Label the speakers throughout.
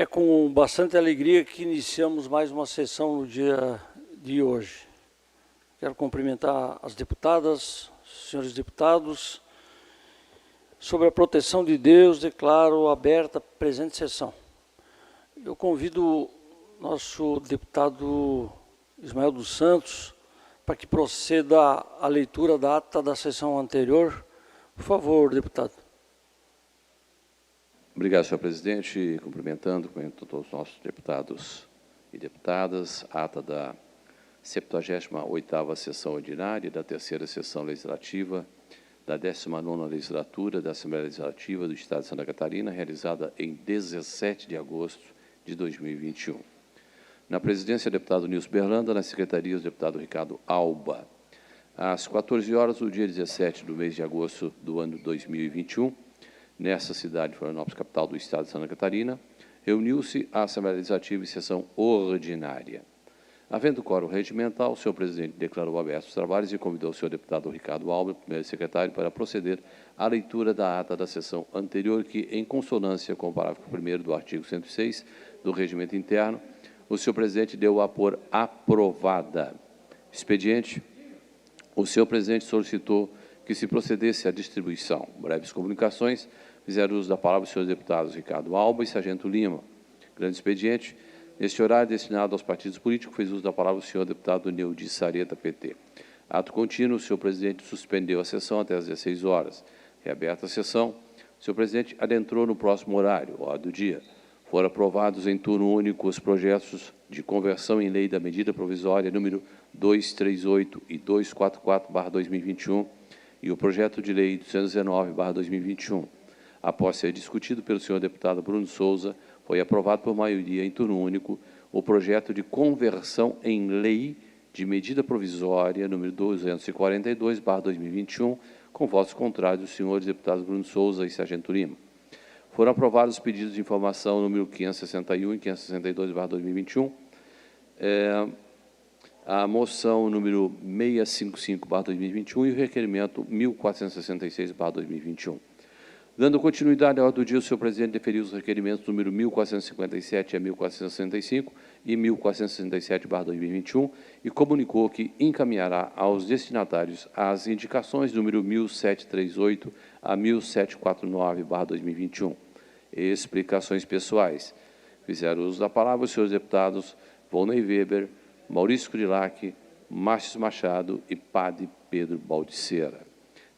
Speaker 1: É com bastante alegria que iniciamos mais uma sessão no dia de hoje. Quero cumprimentar as deputadas, senhores deputados. Sobre a proteção de Deus, declaro aberta a presente sessão. Eu convido nosso deputado Ismael dos Santos para que proceda a leitura da ata da sessão anterior. Por favor, deputado.
Speaker 2: Obrigado, senhor presidente. Cumprimento todos os nossos deputados e deputadas. Ata da 78ª sessão ordinária e da 3ª sessão legislativa da 19ª legislatura da Assembleia Legislativa do Estado de Santa Catarina, realizada em 17 de agosto de 2021. Na presidência, o deputado Nilson Berlanda, na secretaria, o deputado Ricardo Alba. Às 14 horas do dia 17 do mês de agosto do ano 2021, nessa cidade de Florianópolis, capital do Estado de Santa Catarina, reuniu-se a Assembleia Legislativa em sessão ordinária. Havendo quórum regimental, o senhor presidente declarou abertos os trabalhos e convidou o senhor deputado Ricardo Alba, primeiro secretário, para proceder à leitura da ata da sessão anterior, que, em consonância com o parágrafo 1º do artigo 106 do Regimento Interno, o senhor presidente deu-a por aprovada. Expediente, o senhor presidente solicitou que se procedesse à distribuição. Breves comunicações, fizeram uso da palavra os senhores deputados Ricardo Alba e Sargento Lima. Grande expediente, neste horário destinado aos partidos políticos, fez uso da palavra o senhor deputado Neudi Sareta, PT. Ato contínuo, o senhor presidente suspendeu a sessão até às 16 horas. Reaberta a sessão, o senhor presidente adentrou no próximo horário, hora do dia. Foram aprovados em turno único os projetos de conversão em lei da medida provisória número 238 e 244/2021 e o projeto de lei 219/2021. Após ser discutido pelo senhor deputado Bruno Souza, foi aprovado por maioria em turno único o projeto de conversão em lei de medida provisória número 242/2021, com votos contrários dos senhores deputados Bruno Souza e Sargento Lima. Foram aprovados os pedidos de informação número 561 e 562/2021, a moção número 655/2021 e o requerimento 1466/2021. Dando continuidade à ordem do dia, o senhor presidente deferiu os requerimentos número 1457 a 1465 e 1467/2021 e comunicou que encaminhará aos destinatários as indicações número 1738 a 1749/2021. Explicações pessoais. Fizeram uso da palavra os senhores deputados Volney Weber, Maurício Kurilac, Márcio Machado e Padre Pedro Baldiceira.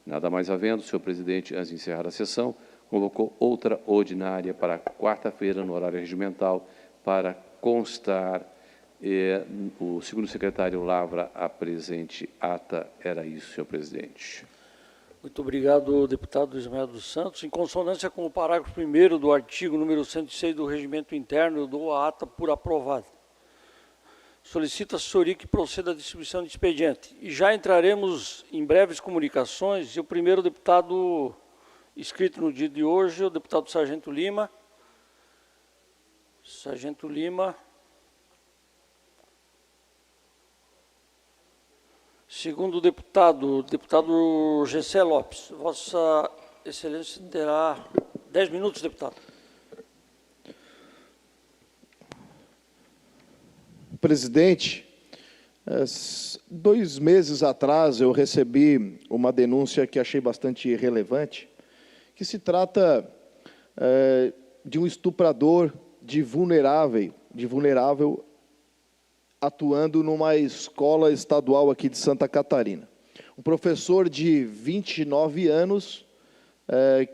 Speaker 2: Nada mais havendo, o senhor presidente, antes de encerrar a sessão, convocou outra ordinária para quarta-feira, no horário regimental, para constar. O segundo secretário lavra a presente ata. Era isso, senhor presidente.
Speaker 1: Muito obrigado, deputado Ismael dos Santos. Em consonância com o parágrafo 1º do artigo número 106 do Regimento Interno, eu dou a ata por aprovada. Solicito a assessoria que proceda à distribuição de expediente. E já entraremos em breves comunicações. E o primeiro deputado inscrito no dia de hoje é o deputado Sargento Lima. Sargento Lima. Segundo deputado Gessé Lopes. Vossa Excelência terá 10 minutos, deputado.
Speaker 3: Presidente, 2 meses atrás eu recebi uma denúncia que achei bastante relevante, que se trata de um estuprador de vulnerável atuando numa escola estadual aqui de Santa Catarina. Um professor de 29 anos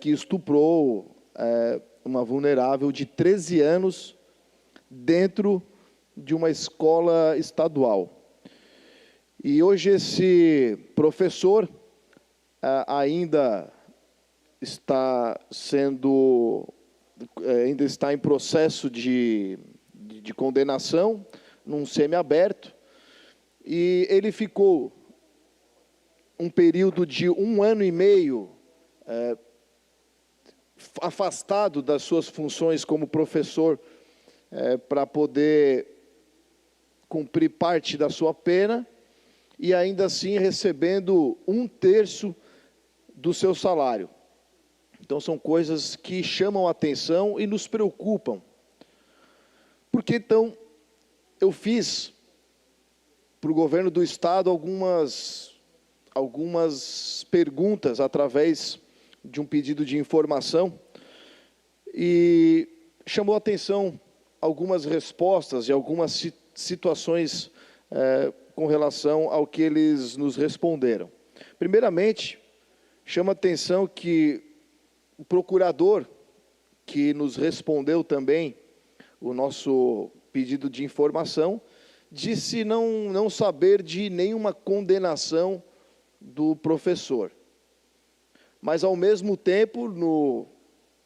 Speaker 3: que estuprou uma vulnerável de 13 anos dentro de uma escola estadual. E hoje esse professor ainda está em processo de condenação, num semiaberto, e ele ficou um período de 1 ano e meio afastado das suas funções como professor para poder cumprir parte da sua pena e ainda assim recebendo 1/3 do seu salário. Então são coisas que chamam a atenção e nos preocupam, Porque, então, eu fiz para o governo do Estado algumas perguntas através de um pedido de informação e chamou a atenção algumas respostas e algumas situações com relação ao que eles nos responderam. Primeiramente, chama a atenção que o procurador que nos respondeu também o nosso pedido de informação disse não saber de nenhuma condenação do professor. Mas, ao mesmo tempo, no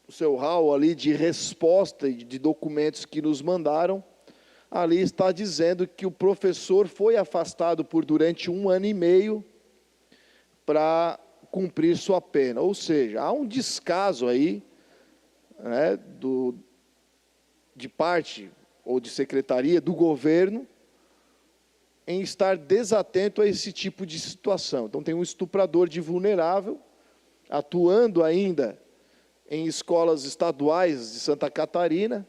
Speaker 3: seu hall ali de resposta e de documentos que nos mandaram, ali está dizendo que o professor foi afastado durante 1 ano e meio para cumprir sua pena. Ou seja, há um descaso aí, né, de parte ou de secretaria do governo em estar desatento a esse tipo de situação. Então, tem um estuprador de vulnerável atuando ainda em escolas estaduais de Santa Catarina,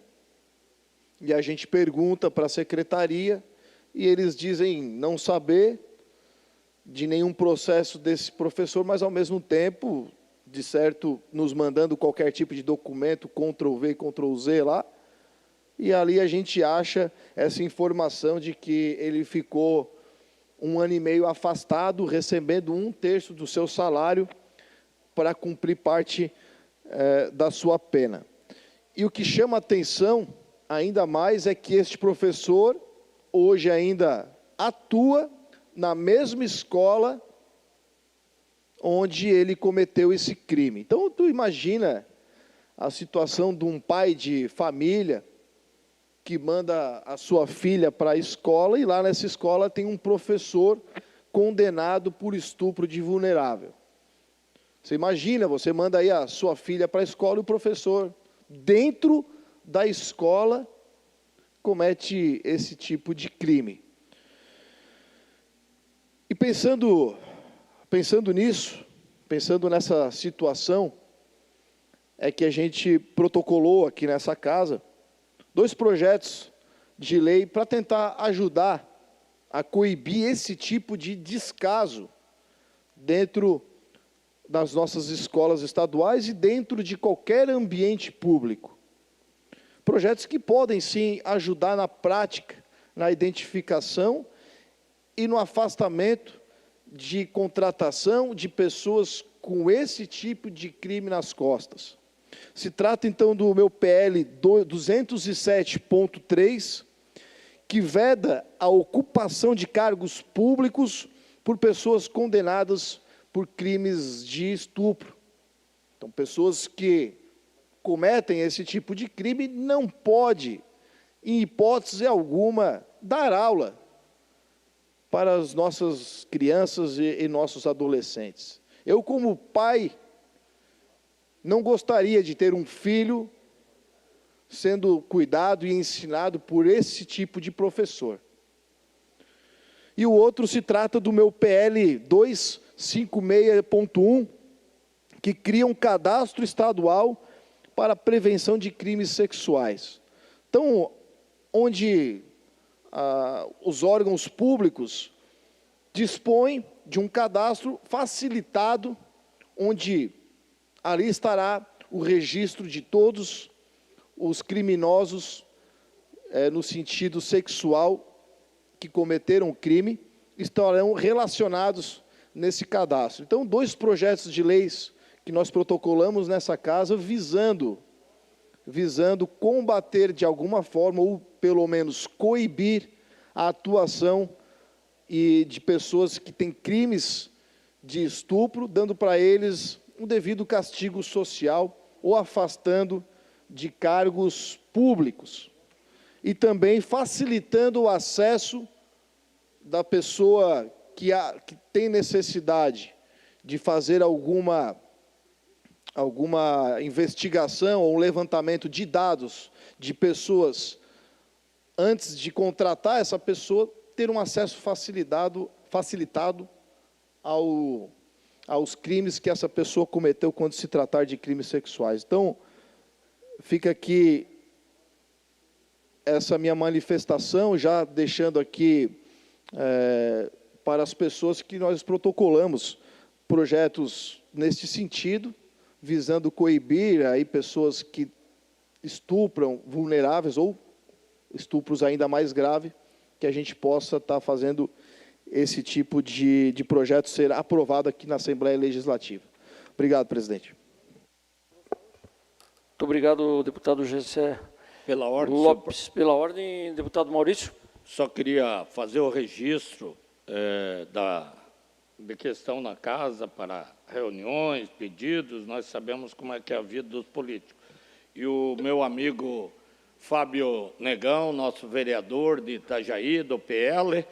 Speaker 3: e a gente pergunta para a secretaria, e eles dizem não saber de nenhum processo desse professor, mas, ao mesmo tempo, de certo, nos mandando qualquer tipo de documento, Ctrl+V, Ctrl+Z lá, e ali a gente acha essa informação de que ele ficou 1 ano e meio afastado, recebendo 1/3 do seu salário para cumprir parte da sua pena. E o que chama a atenção ainda mais é que este professor hoje ainda atua na mesma escola onde ele cometeu esse crime. Então, tu imagina a situação de um pai de família que manda a sua filha para a escola, e lá nessa escola tem um professor condenado por estupro de vulnerável. Você imagina, você manda aí a sua filha para a escola e o professor, dentro da escola, comete esse tipo de crime. E pensando nisso, pensando nessa situação, é que a gente protocolou aqui nessa casa 2 projetos de lei para tentar ajudar a coibir esse tipo de descaso dentro das nossas escolas estaduais e dentro de qualquer ambiente público. Projetos que podem, sim, ajudar na prática, na identificação e no afastamento de contratação de pessoas com esse tipo de crime nas costas. Se trata, então, do meu PL 207.3, que veda a ocupação de cargos públicos por pessoas condenadas por crimes de estupro. Então, pessoas que cometem esse tipo de crime não pode, em hipótese alguma, dar aula para as nossas crianças e nossos adolescentes. Eu, como pai, não gostaria de ter um filho sendo cuidado e ensinado por esse tipo de professor. E o outro se trata do meu PL 256.1, que cria um cadastro estadual para a prevenção de crimes sexuais. Então, onde os órgãos públicos dispõem de um cadastro facilitado, onde ali estará o registro de todos os criminosos, no sentido sexual, que cometeram o crime, estarão relacionados nesse cadastro. Então, 2 projetos de leis que nós protocolamos nessa casa, visando combater de alguma forma, ou pelo menos coibir a atuação de pessoas que têm crimes de estupro, dando para eles um devido castigo social ou afastando de cargos públicos. E também facilitando o acesso da pessoa que tem necessidade de fazer alguma investigação ou um levantamento de dados de pessoas antes de contratar essa pessoa, ter um acesso facilitado aos crimes que essa pessoa cometeu quando se tratar de crimes sexuais. Então, fica aqui essa minha manifestação, já deixando aqui para as pessoas que nós protocolamos projetos neste sentido, visando coibir aí pessoas que estupram vulneráveis ou estupros ainda mais graves, que a gente possa estar fazendo esse tipo de projeto ser aprovado aqui na Assembleia Legislativa. Obrigado, presidente.
Speaker 1: Muito obrigado, deputado Gessé
Speaker 4: Pela ordem,
Speaker 1: Lopes. Pela ordem, deputado Maurício.
Speaker 4: só queria fazer o registro de questão na casa para reuniões, pedidos. Nós sabemos como é que é a vida dos políticos. E o meu amigo Fábio Negão, nosso vereador de Itajaí, do PL,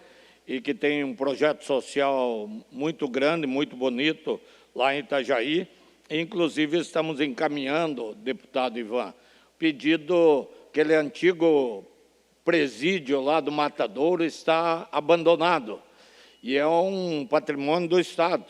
Speaker 4: e que tem um projeto social muito grande, muito bonito, lá em Itajaí. Inclusive, estamos encaminhando, deputado Ivan, pedido, aquele antigo presídio lá do Matadouro está abandonado, e é um patrimônio do Estado.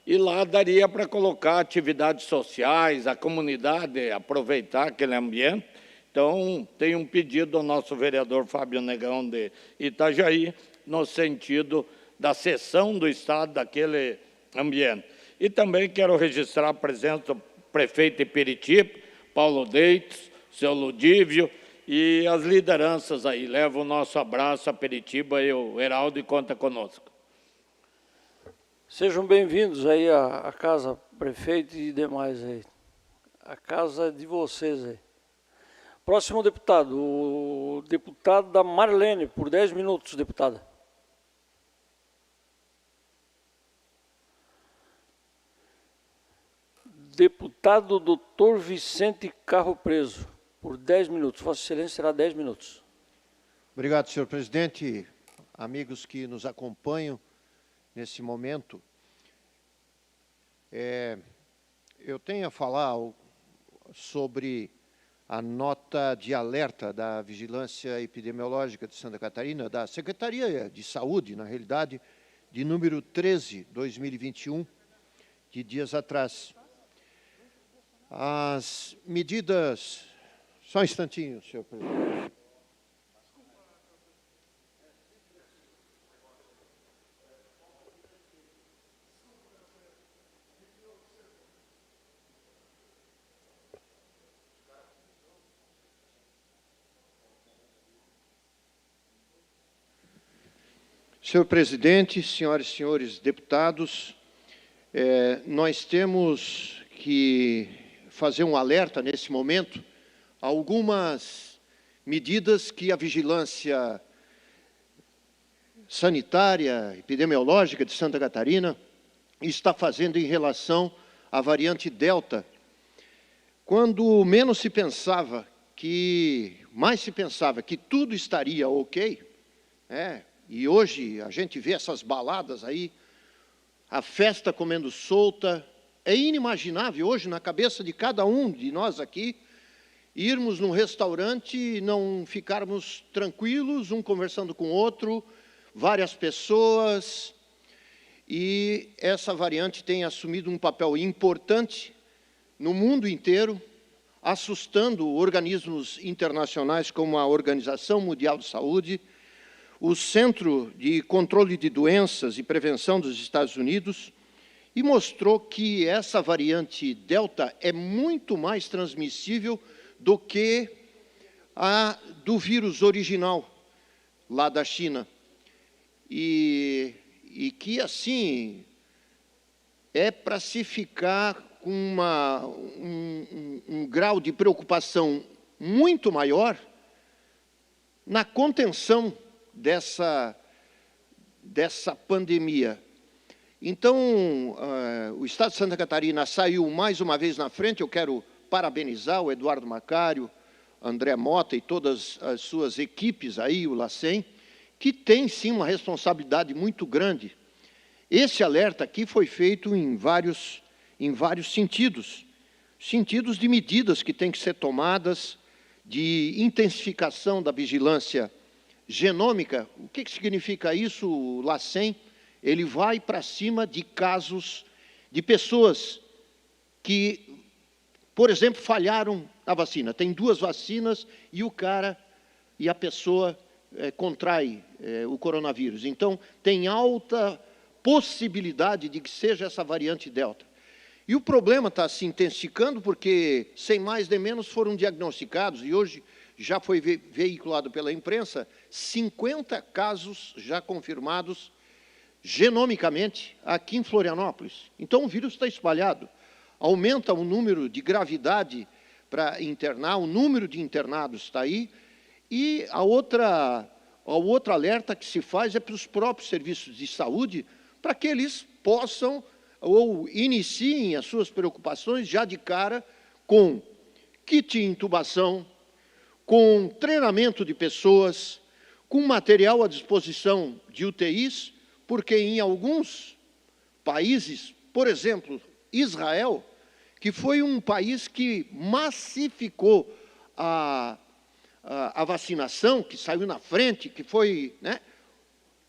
Speaker 4: E lá daria para colocar atividades sociais, a comunidade aproveitar aquele ambiente. Então, tem um pedido ao nosso vereador Fábio Negão de Itajaí, no sentido da cessão do Estado daquele ambiente. E também quero registrar a presença do prefeito de Peritiba, Paulo Deitos, seu Ludívio, e as lideranças aí. Levo o nosso abraço a Peritiba e o Heraldo e conta conosco.
Speaker 1: Sejam bem-vindos aí à casa, prefeito e demais aí. A casa de vocês aí. Próximo deputado, o deputado da Marlene, por 10 minutos, deputada. Deputado Dr. Vicente Carro Preso, por 10 minutos. Vossa Excelência será 10 minutos.
Speaker 5: Obrigado, senhor presidente. Amigos que nos acompanham nesse momento, eu tenho a falar sobre a nota de alerta da Vigilância Epidemiológica de Santa Catarina, da Secretaria de Saúde, na realidade, de número 13, 2021, de dias atrás. As medidas... Só um instantinho, senhor presidente. Senhor presidente, senhoras e senhores deputados, nós temos que fazer um alerta nesse momento a algumas medidas que a Vigilância Sanitária Epidemiológica de Santa Catarina está fazendo em relação à variante Delta. Quando menos se pensava mais se pensava que tudo estaria ok, e hoje a gente vê essas baladas aí, a festa comendo solta. É inimaginável hoje, na cabeça de cada um de nós aqui, irmos num restaurante e não ficarmos tranquilos, um conversando com o outro, várias pessoas. E essa variante tem assumido um papel importante no mundo inteiro, assustando organismos internacionais como a Organização Mundial de Saúde, o Centro de Controle de Doenças e Prevenção dos Estados Unidos, e mostrou que essa variante Delta é muito mais transmissível do que a do vírus original, lá da China. E que, assim, é para se ficar com um grau de preocupação muito maior na contenção dessa pandemia. Então, o Estado de Santa Catarina saiu mais uma vez na frente. Eu quero parabenizar o Eduardo Macário, André Mota e todas as suas equipes aí, o LACEN, que tem, sim, uma responsabilidade muito grande. Esse alerta aqui foi feito em vários sentidos de medidas que têm que ser tomadas, de intensificação da vigilância genômica. O que significa isso, o LACEN? Ele vai para cima de casos de pessoas que, por exemplo, falharam na vacina. Tem 2 vacinas e o cara e a pessoa contrai o coronavírus. Então, tem alta possibilidade de que seja essa variante Delta. E o problema está se intensificando porque, sem mais nem menos, foram diagnosticados, e hoje já foi veiculado pela imprensa, 50 casos já confirmados genomicamente aqui em Florianópolis. Então, o vírus está espalhado. Aumenta o número de gravidade para internar, o número de internados está aí, e o outro alerta que se faz é para os próprios serviços de saúde, para que eles possam ou iniciem as suas preocupações já de cara com kit de intubação, com treinamento de pessoas, com material à disposição de UTIs, porque em alguns países, por exemplo, Israel, que foi um país que massificou a vacinação, que saiu na frente, que foi, né?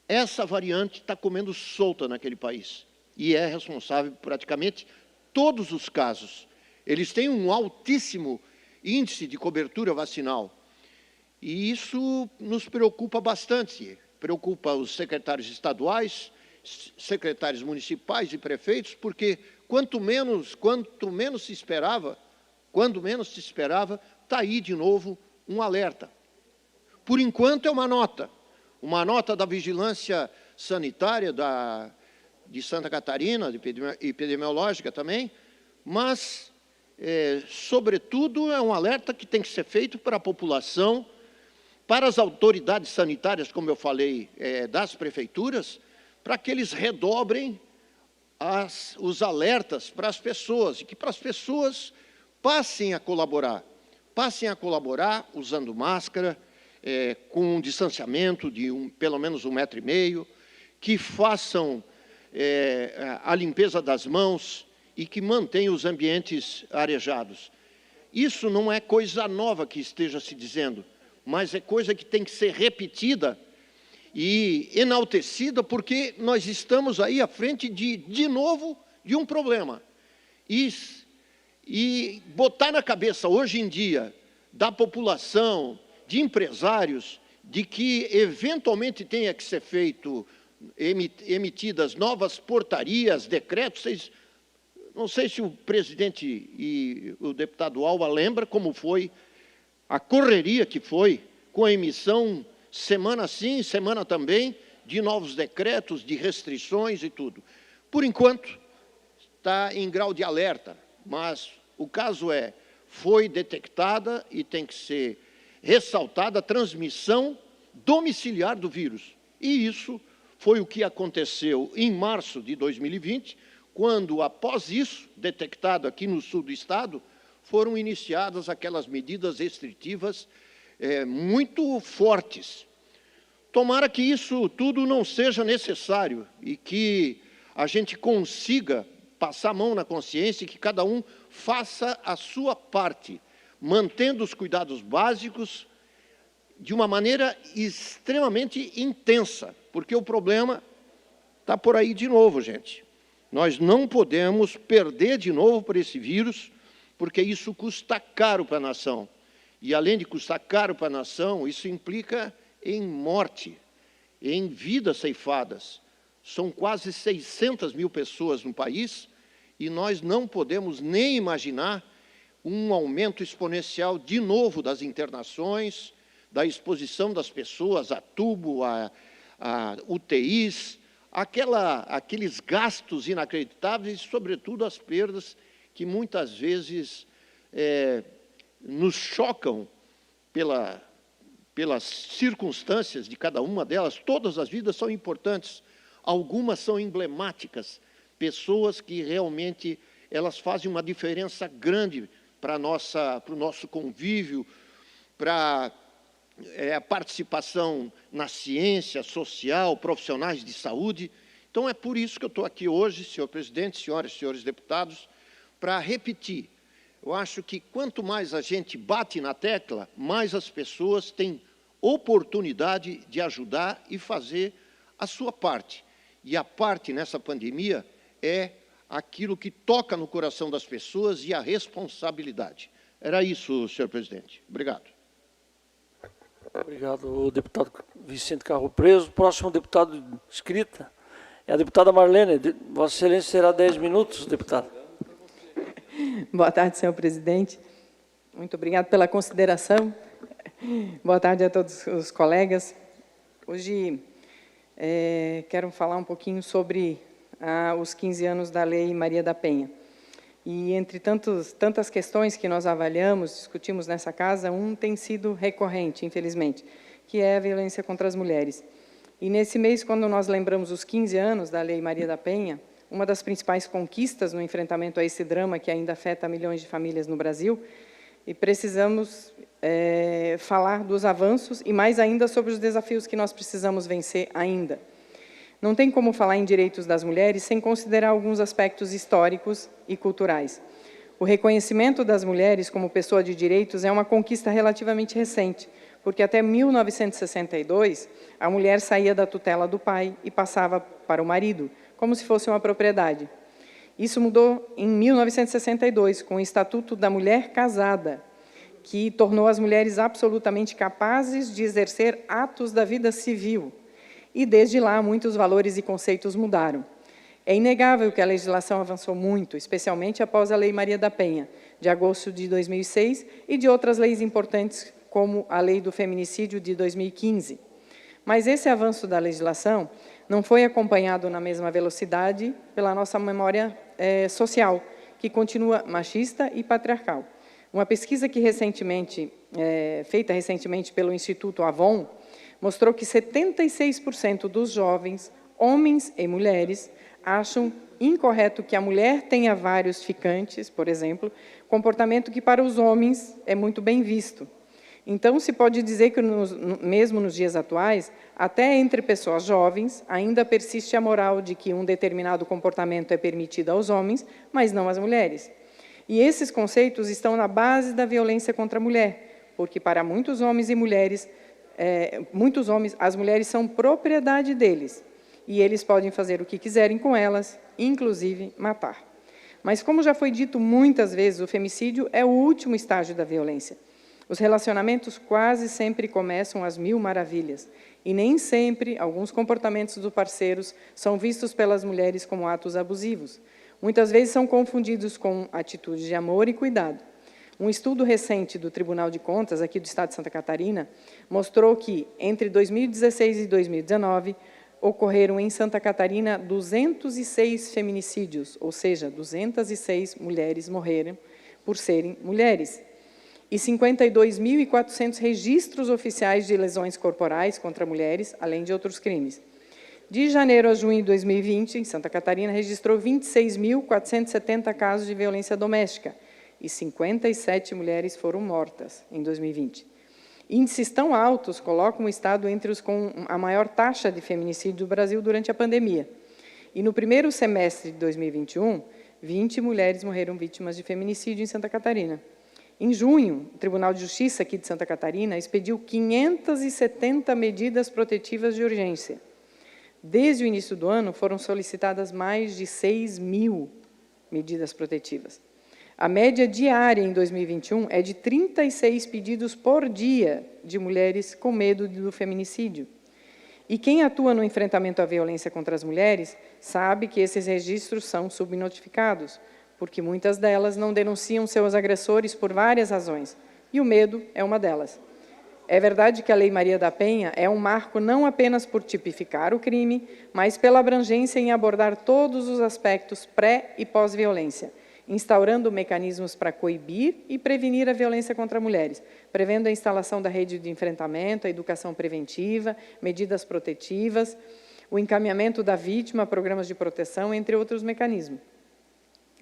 Speaker 5: Essa variante está comendo solta naquele país e é responsável por praticamente todos os casos. Eles têm um altíssimo índice de cobertura vacinal e isso nos preocupa bastante. Preocupa os secretários estaduais, secretários municipais e prefeitos, porque quanto menos se esperava, está aí de novo um alerta. Por enquanto é uma nota da Vigilância Sanitária de Santa Catarina, epidemiológica também, mas, sobretudo, é um alerta que tem que ser feito para a população, para as autoridades sanitárias, como eu falei, das prefeituras, para que eles redobrem os alertas para as pessoas, e que para as pessoas passem a colaborar usando máscara, com um distanciamento de pelo menos 1,5 metro, que façam a limpeza das mãos e que mantenham os ambientes arejados. Isso não é coisa nova que esteja se dizendo, mas é coisa que tem que ser repetida e enaltecida, porque nós estamos aí à frente de novo, de um problema. E botar na cabeça, hoje em dia, da população, de empresários, de que eventualmente tenha que ser emitidas novas portarias, decretos. Não sei se o presidente e o deputado Alba lembra como foi a correria que foi com a emissão, semana sim, semana também, de novos decretos, de restrições e tudo. Por enquanto, está em grau de alerta, mas o caso foi detectada e tem que ser ressaltada a transmissão domiciliar do vírus. E isso foi o que aconteceu em março de 2020, quando, após isso, detectado aqui no sul do estado, foram iniciadas aquelas medidas restritivas muito fortes. Tomara que isso tudo não seja necessário e que a gente consiga passar a mão na consciência e que cada um faça a sua parte, mantendo os cuidados básicos de uma maneira extremamente intensa, porque o problema está por aí de novo, gente. Nós não podemos perder de novo por esse vírus, porque isso custa caro para a nação. E, além de custar caro para a nação, isso implica em morte, em vidas ceifadas. São quase 600 mil pessoas no país e nós não podemos nem imaginar um aumento exponencial de novo das internações, da exposição das pessoas a tubo, a UTIs, aqueles gastos inacreditáveis e, sobretudo, as perdas que muitas vezes nos chocam pelas circunstâncias de cada uma delas. Todas as vidas são importantes, algumas são emblemáticas, pessoas que realmente elas fazem uma diferença grande para o nosso convívio, para a participação na ciência social, profissionais de saúde. Então, é por isso que eu estou aqui hoje, senhor presidente, senhoras e senhores deputados, para repetir. Eu acho que quanto mais a gente bate na tecla, mais as pessoas têm oportunidade de ajudar e fazer a sua parte. E a parte nessa pandemia é aquilo que toca no coração das pessoas e a responsabilidade. Era isso, senhor presidente. Obrigado.
Speaker 1: Obrigado, deputado Vicente Carro Preso. Próximo deputado inscrita é a deputada Marlene. Vossa Excelência será 10 minutos, deputada.
Speaker 6: Boa tarde, senhor presidente. Muito obrigado pela consideração. Boa tarde a todos os colegas. Hoje quero falar um pouquinho sobre os 15 anos da Lei Maria da Penha. E entre tantas questões que nós avaliamos, discutimos nessa casa, um tem sido recorrente, infelizmente, que é a violência contra as mulheres. E nesse mês, quando nós lembramos os 15 anos da Lei Maria da Penha, uma das principais conquistas no enfrentamento a esse drama que ainda afeta milhões de famílias no Brasil, e precisamos falar dos avanços e mais ainda sobre os desafios que nós precisamos vencer ainda. Não tem como falar em direitos das mulheres sem considerar alguns aspectos históricos e culturais. O reconhecimento das mulheres como pessoa de direitos é uma conquista relativamente recente, porque até 1962, a mulher saía da tutela do pai e passava para o marido, como se fosse uma propriedade. Isso mudou em 1962, com o Estatuto da Mulher Casada, que tornou as mulheres absolutamente capazes de exercer atos da vida civil. E, desde lá, muitos valores e conceitos mudaram. É inegável que a legislação avançou muito, especialmente após a Lei Maria da Penha, de agosto de 2006, e de outras leis importantes, como a Lei do Feminicídio de 2015. Mas esse avanço da legislação não foi acompanhado na mesma velocidade pela nossa memória social, que continua machista e patriarcal. Uma pesquisa que feita recentemente pelo Instituto Avon, mostrou que 76% dos jovens, homens e mulheres, acham incorreto que a mulher tenha vários ficantes, por exemplo, comportamento que para os homens é muito bem visto. Então, se pode dizer que, mesmo nos dias atuais, até entre pessoas jovens, ainda persiste a moral de que um determinado comportamento é permitido aos homens, mas não às mulheres. E esses conceitos estão na base da violência contra a mulher, porque para muitos homens e mulheres, as mulheres são propriedade deles, e eles podem fazer o que quiserem com elas, inclusive matar. Mas, como já foi dito muitas vezes, o femicídio é o último estágio da violência. Os relacionamentos quase sempre começam às mil maravilhas, e nem sempre alguns comportamentos dos parceiros são vistos pelas mulheres como atos abusivos. Muitas vezes são confundidos com atitudes de amor e cuidado. Um estudo recente do Tribunal de Contas, aqui do Estado de Santa Catarina, mostrou que, entre 2016 e 2019, ocorreram em Santa Catarina 206 feminicídios, ou seja, 206 mulheres morreram por serem mulheres, e 52.400 registros oficiais de lesões corporais contra mulheres, além de outros crimes. De janeiro a junho de 2020, em Santa Catarina, registrou 26.470 casos de violência doméstica, e 57 mulheres foram mortas em 2020. Índices tão altos colocam o Estado entre os com a maior taxa de feminicídio do Brasil durante a pandemia. E no primeiro semestre de 2021, 20 mulheres morreram vítimas de feminicídio em Santa Catarina. Em junho, o Tribunal de Justiça aqui de Santa Catarina expediu 570 medidas protetivas de urgência. Desde o início do ano, foram solicitadas mais de 6.000 medidas protetivas. A média diária em 2021 é de 36 pedidos por dia de mulheres com medo do feminicídio. E quem atua no enfrentamento à violência contra as mulheres sabe que esses registros são subnotificados, porque muitas delas não denunciam seus agressores por várias razões, e o medo é uma delas. É verdade que a Lei Maria da Penha é um marco não apenas por tipificar o crime, mas pela abrangência em abordar todos os aspectos pré- e pós-violência, instaurando mecanismos para coibir e prevenir a violência contra mulheres, prevendo a instalação da rede de enfrentamento, a educação preventiva, medidas protetivas, o encaminhamento da vítima a programas de proteção, entre outros mecanismos.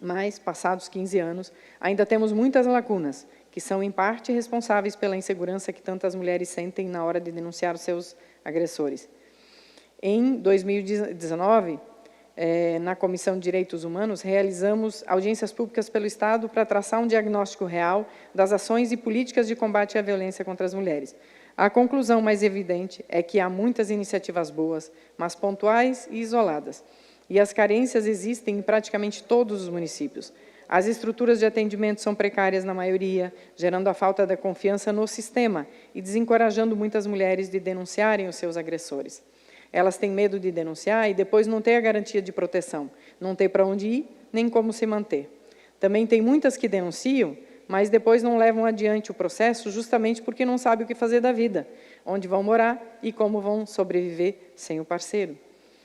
Speaker 6: Mas, passados 15 anos, ainda temos muitas lacunas, que são, em parte, responsáveis pela insegurança que tantas mulheres sentem na hora de denunciar os seus agressores. Em 2019, na Comissão de Direitos Humanos, realizamos audiências públicas pelo Estado para traçar um diagnóstico real das ações e políticas de combate à violência contra as mulheres. A conclusão mais evidente é que há muitas iniciativas boas, mas pontuais e isoladas, e as carências existem em praticamente todos os municípios. As estruturas de atendimento são precárias na maioria, gerando a falta da confiança no sistema e desencorajando muitas mulheres de denunciarem os seus agressores. Elas têm medo de denunciar e depois não têm a garantia de proteção, não têm para onde ir, nem como se manter. Também tem muitas que denunciam, mas depois não levam adiante o processo justamente porque não sabem o que fazer da vida, onde vão morar e como vão sobreviver sem o parceiro.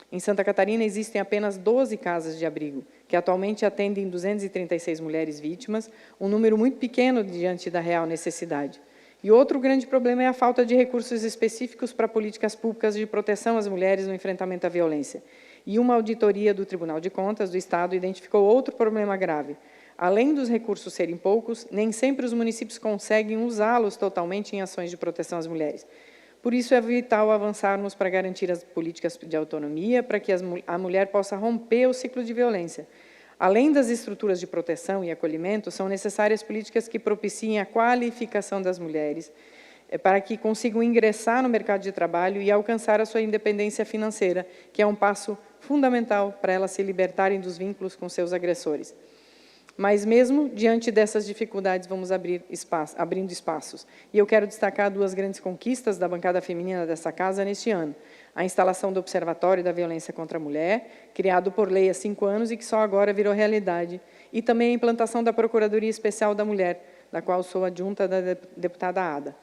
Speaker 6: Em Santa Catarina existem apenas 12 casas de abrigo, que atualmente atendem 236 mulheres vítimas, um número muito pequeno diante da real necessidade. E outro grande problema é a falta de recursos específicos para políticas públicas de proteção às mulheres no enfrentamento à violência. E uma auditoria do Tribunal de Contas do Estado identificou outro problema grave. Além dos recursos serem poucos, nem sempre os municípios conseguem usá-los totalmente em ações de proteção às mulheres. Por isso, é vital avançarmos para garantir as políticas de autonomia, para que a mulher possa romper o ciclo de violência. Além das estruturas de proteção e acolhimento, são necessárias políticas que propiciem a qualificação das mulheres, para que consigam ingressar no mercado de trabalho e alcançar a sua independência financeira, que é um passo fundamental para elas se libertarem dos vínculos com seus agressores. Mas mesmo diante dessas dificuldades, vamos abrindo espaços. E eu quero destacar 2 grandes conquistas da bancada feminina dessa casa neste ano. A instalação do Observatório da Violência contra a Mulher, criado por lei há 5 anos e que só agora virou realidade. E também a implantação da Procuradoria Especial da Mulher, da qual sou adjunta da deputada Ada.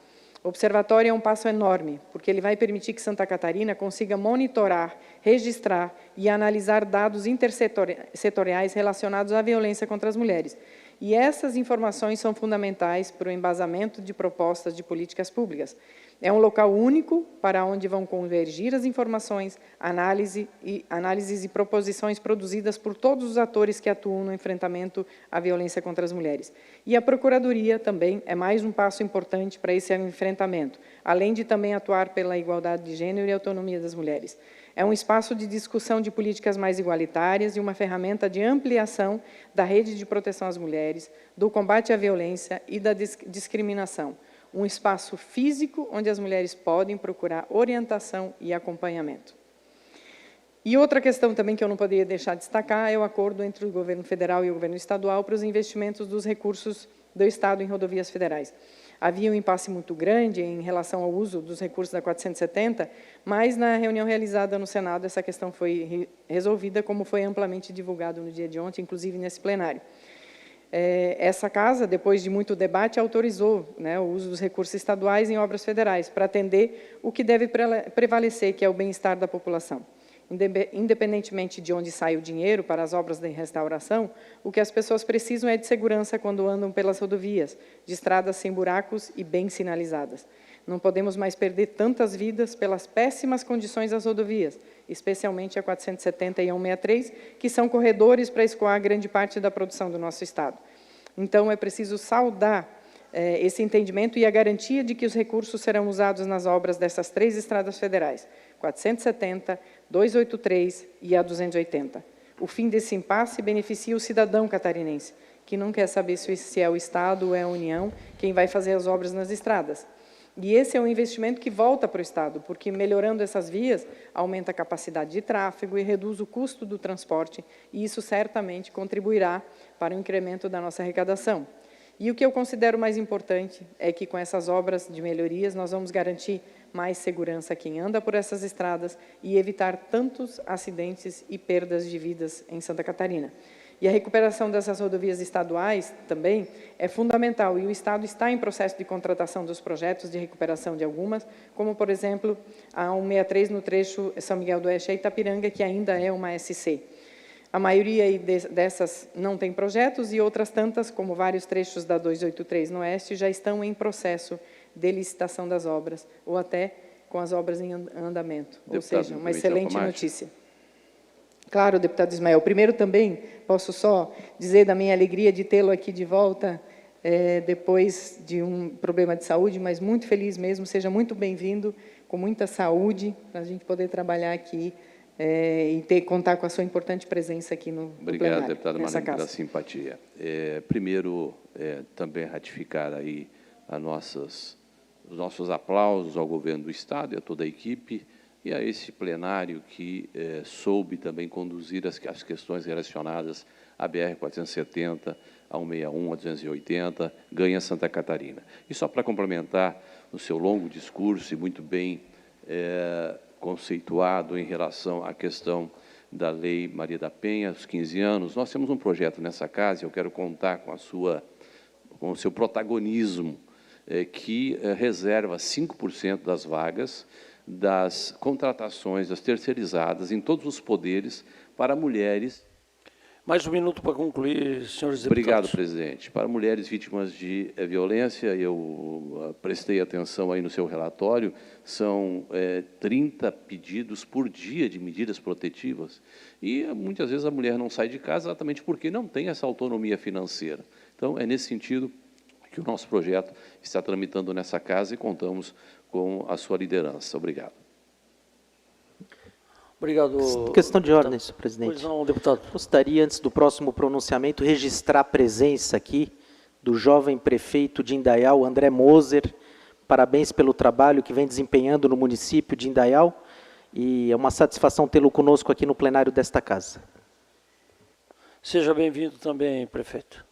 Speaker 6: O observatório é um passo enorme, porque ele vai permitir que Santa Catarina consiga monitorar, registrar e analisar dados intersetoriais relacionados à violência contra as mulheres. E essas informações são fundamentais para o embasamento de propostas de políticas públicas. É um local único para onde vão convergir as informações, análises e proposições produzidas por todos os atores que atuam no enfrentamento à violência contra as mulheres. E a Procuradoria também é mais um passo importante para esse enfrentamento, além de também atuar pela igualdade de gênero e autonomia das mulheres. É um espaço de discussão de políticas mais igualitárias e uma ferramenta de ampliação da rede de proteção às mulheres, do combate à violência e da discriminação. Um espaço físico onde as mulheres podem procurar orientação e acompanhamento. E outra questão também que eu não poderia deixar de destacar é o acordo entre o governo federal e o governo estadual para os investimentos dos recursos do Estado em rodovias federais. Havia um impasse muito grande em relação ao uso dos recursos da 470, mas na reunião realizada no Senado essa questão foi resolvida, como foi amplamente divulgado no dia de ontem, inclusive nesse plenário. Essa casa, depois de muito debate, autorizou, né, o uso dos recursos estaduais em obras federais, para atender o que deve prevalecer, que é o bem-estar da população. Independentemente de onde sai o dinheiro para as obras de restauração, o que as pessoas precisam é de segurança quando andam pelas rodovias, de estradas sem buracos e bem sinalizadas. Não podemos mais perder tantas vidas pelas péssimas condições das rodovias, especialmente a 470 e a 163, que são corredores para escoar grande parte da produção do nosso Estado. Então, é preciso saudar esse entendimento e a garantia de que os recursos serão usados nas obras dessas 3 estradas federais, 470, 283 e a 280. O fim desse impasse beneficia o cidadão catarinense, que não quer saber se é o Estado ou é a União quem vai fazer as obras nas estradas. E esse é um investimento que volta para o Estado, porque melhorando essas vias, aumenta a capacidade de tráfego e reduz o custo do transporte, e isso certamente contribuirá para o incremento da nossa arrecadação. E o que eu considero mais importante é que, com essas obras de melhorias, nós vamos garantir mais segurança a quem anda por essas estradas e evitar tantos acidentes e perdas de vidas em Santa Catarina. E a recuperação dessas rodovias estaduais também é fundamental, e o Estado está em processo de contratação dos projetos de recuperação de algumas, como, por exemplo, a 163 no trecho São Miguel do Oeste a Itapiranga, que ainda é uma SC. A maioria dessas não tem projetos e outras tantas, como vários trechos da 283 no Oeste, já estão em processo de licitação das obras, ou até com as obras em andamento. Ou seja, uma excelente notícia. Claro, deputado Ismael. Primeiro também posso só dizer da minha alegria de tê-lo aqui de volta, depois de um problema de saúde, mas muito feliz mesmo. Seja muito bem-vindo, com muita saúde, para a gente poder trabalhar aqui e contar com a sua importante presença aqui no plenário.
Speaker 2: Obrigado, deputada Marlene, pela simpatia. Primeiro, também ratificar aí os nossos aplausos ao governo do Estado e a toda a equipe, e a esse plenário que soube também conduzir as questões relacionadas a BR-470, a 161, a 280, ganha Santa Catarina. E só para complementar o seu longo discurso e muito bem conceituado em relação à questão da Lei Maria da Penha, os 15 anos, nós temos um projeto nessa casa, e eu quero contar com o seu protagonismo, que reserva 5% das vagas das contratações, das terceirizadas, em todos os poderes, para mulheres.
Speaker 1: Mais um minuto para concluir, senhores deputados.
Speaker 2: Obrigado, presidente. Para mulheres vítimas de violência, eu prestei atenção aí no seu relatório, são 30 pedidos por dia de medidas protetivas, e muitas vezes a mulher não sai de casa exatamente porque não tem essa autonomia financeira. Então, é nesse sentido que o nosso projeto está tramitando nessa casa e contamos com a sua liderança. Obrigado.
Speaker 1: Obrigado.
Speaker 7: Questão de ordem, senhor presidente.
Speaker 1: Pois não, deputado.
Speaker 7: Gostaria, antes do próximo pronunciamento, registrar a presença aqui do jovem prefeito de Indaial, André Moser. Parabéns pelo trabalho que vem desempenhando no município de Indaial, e é uma satisfação tê-lo conosco aqui no plenário desta casa.
Speaker 1: Seja bem-vindo também, prefeito.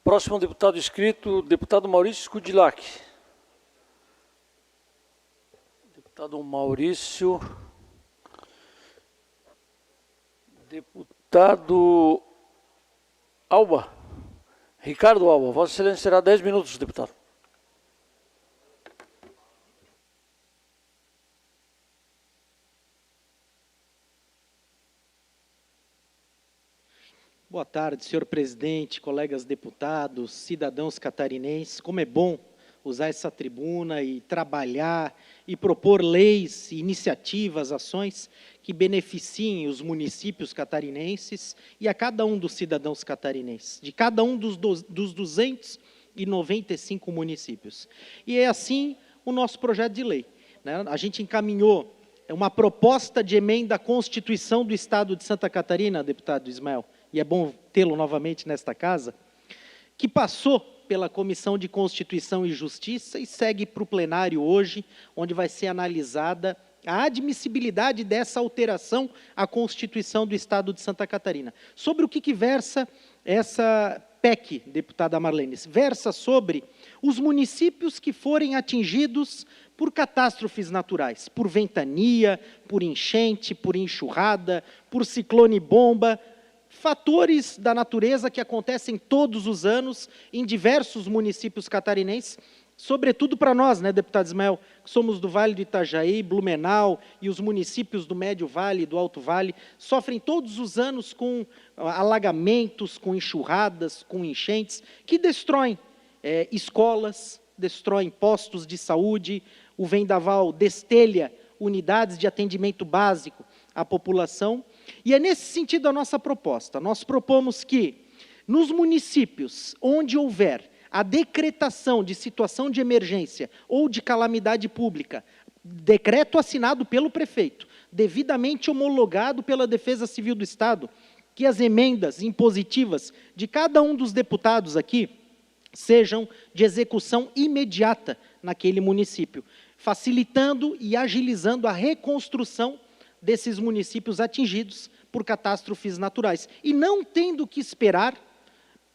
Speaker 1: Próximo deputado inscrito, deputado Maurício Skudilac. Deputado Maurício. Deputado Alba. Ricardo Alba. Vossa Excelência será 10 minutos, deputado.
Speaker 7: Boa tarde, senhor presidente, colegas deputados, cidadãos catarinenses. Como é bom usar essa tribuna e trabalhar e propor leis, iniciativas, ações que beneficiem os municípios catarinenses e a cada um dos cidadãos catarinenses, de cada um dos 295 municípios. E é assim o nosso projeto de lei, né? A gente encaminhou uma proposta de emenda à Constituição do Estado de Santa Catarina, deputado Ismael, e é bom tê-lo novamente nesta casa, que passou pela Comissão de Constituição e Justiça e segue para o plenário hoje, onde vai ser analisada a admissibilidade dessa alteração à Constituição do Estado de Santa Catarina. Sobre o que versa essa PEC, deputada Marlene? Versa sobre os municípios que forem atingidos por catástrofes naturais, por ventania, por enchente, por enxurrada, por ciclone bomba, fatores da natureza que acontecem todos os anos em diversos municípios catarinenses, sobretudo para nós, né, deputado Ismael, que somos do Vale do Itajaí, Blumenau e os municípios do Médio Vale e do Alto Vale, sofrem todos os anos com alagamentos, com enxurradas, com enchentes, que destroem escolas, destroem postos de saúde, o vendaval destelha unidades de atendimento básico à população. E é nesse sentido a nossa proposta. Nós propomos que, nos municípios onde houver a decretação de situação de emergência ou de calamidade pública, decreto assinado pelo prefeito, devidamente homologado pela Defesa Civil do Estado, que as emendas impositivas de cada um dos deputados aqui sejam de execução imediata naquele município, facilitando e agilizando a reconstrução desses municípios atingidos por catástrofes naturais, e não tendo que esperar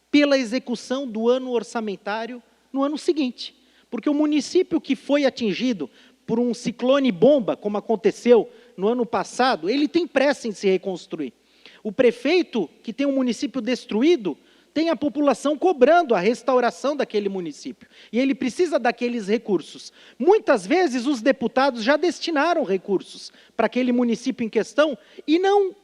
Speaker 7: pela execução do ano orçamentário no ano seguinte. Porque o município que foi atingido por um ciclone bomba, como aconteceu no ano passado, ele tem pressa em se reconstruir. O prefeito, que tem um município destruído, tem a população cobrando a restauração daquele município. E ele precisa daqueles recursos. Muitas vezes os deputados já destinaram recursos para aquele município em questão e não,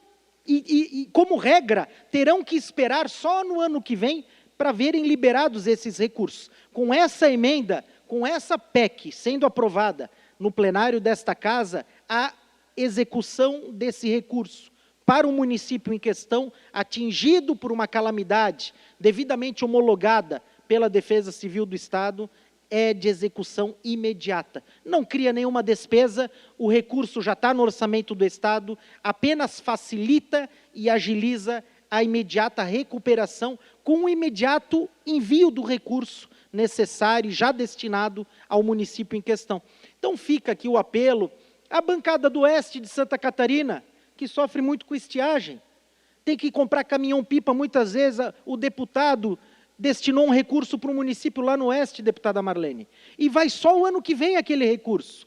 Speaker 7: como regra, terão que esperar só no ano que vem para verem liberados esses recursos. Com essa emenda, com essa PEC sendo aprovada no plenário desta casa, a execução desse recurso para o município em questão, atingido por uma calamidade devidamente homologada pela Defesa Civil do Estado, é de execução imediata. Não cria nenhuma despesa, o recurso já está no orçamento do Estado, apenas facilita e agiliza a imediata recuperação com o imediato envio do recurso necessário, já destinado ao município em questão. Então fica aqui o apelo à bancada do Oeste de Santa Catarina, que sofre muito com estiagem. tem que comprar caminhão-pipa, muitas vezes o deputado destinou um recurso para um município lá no oeste, deputada Marlene, e vai só o ano que vem aquele recurso.